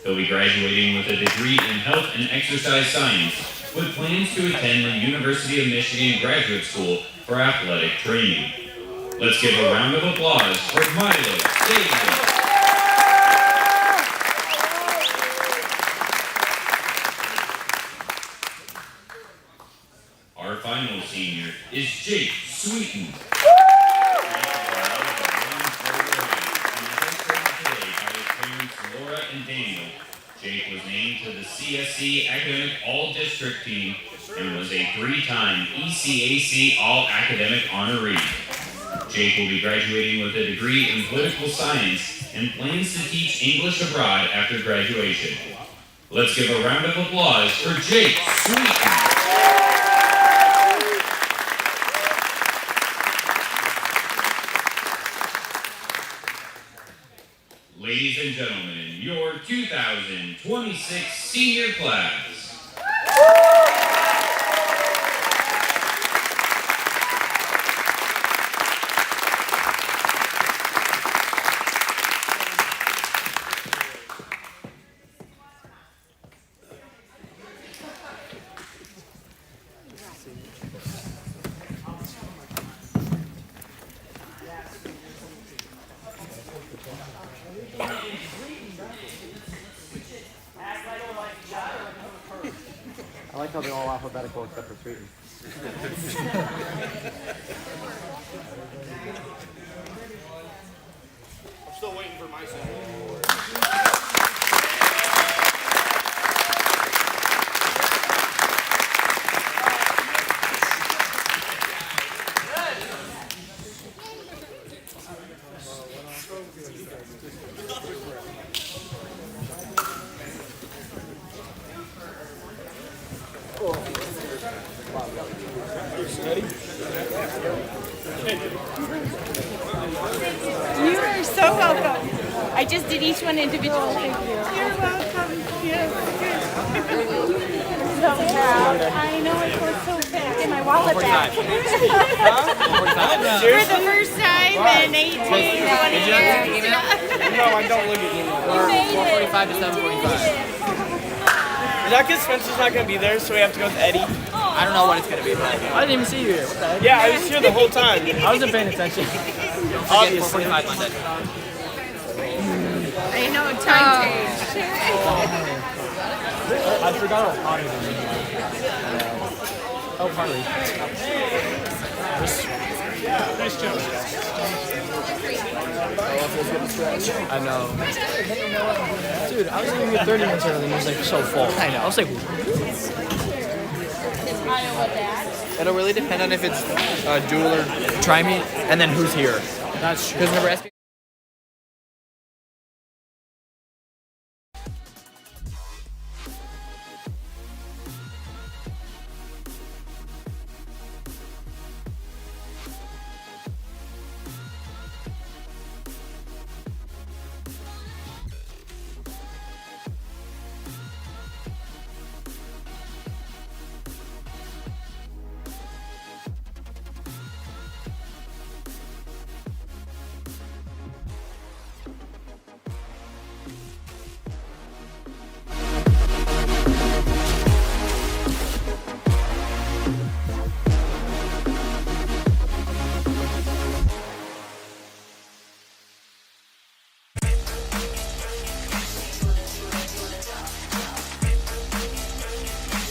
He'll be graduating with a degree in health and exercise science with plans to attend the University of Michigan Graduate School for athletic training. Let's give a round of applause for Milo Staley. Our final senior is Jake Sweeten. Laura and Daniel. Jake was named to the CSC Academic All-District Team and was a 3-time ECAC All-Academic honoree. Jake will be graduating with a degree in political science and plans to teach English abroad after graduation. Let's give a round of applause for Jake Sweeten. Ladies and gentlemen, your 2026 senior class. I like how they're all alphabetical except for Sweeten. I'm still waiting for my son. You are so welcome. I just did each one individually. You're welcome. Yes. So proud. I know it goes so fast. Get my wallet back. For the first time in 18, 20 years. No, I don't look at email. You made it. 4:45 to 7:45. Is that because Spencer's not going to be there, so we have to go with Eddie? I don't know what it's going to be, but I didn't even see you here. What the heck? Yeah, I was here the whole time. I wasn't paying attention. Obviously. 4:45 Monday. I know, time change. I forgot how hot it is. Oh, Harley. Nice job. I know. Dude, I was leaving here 30 minutes early and it was like so full. I know. I was like, it'll really depend on if it's dual or try meet and then who's here. That's true. Because Nebraska.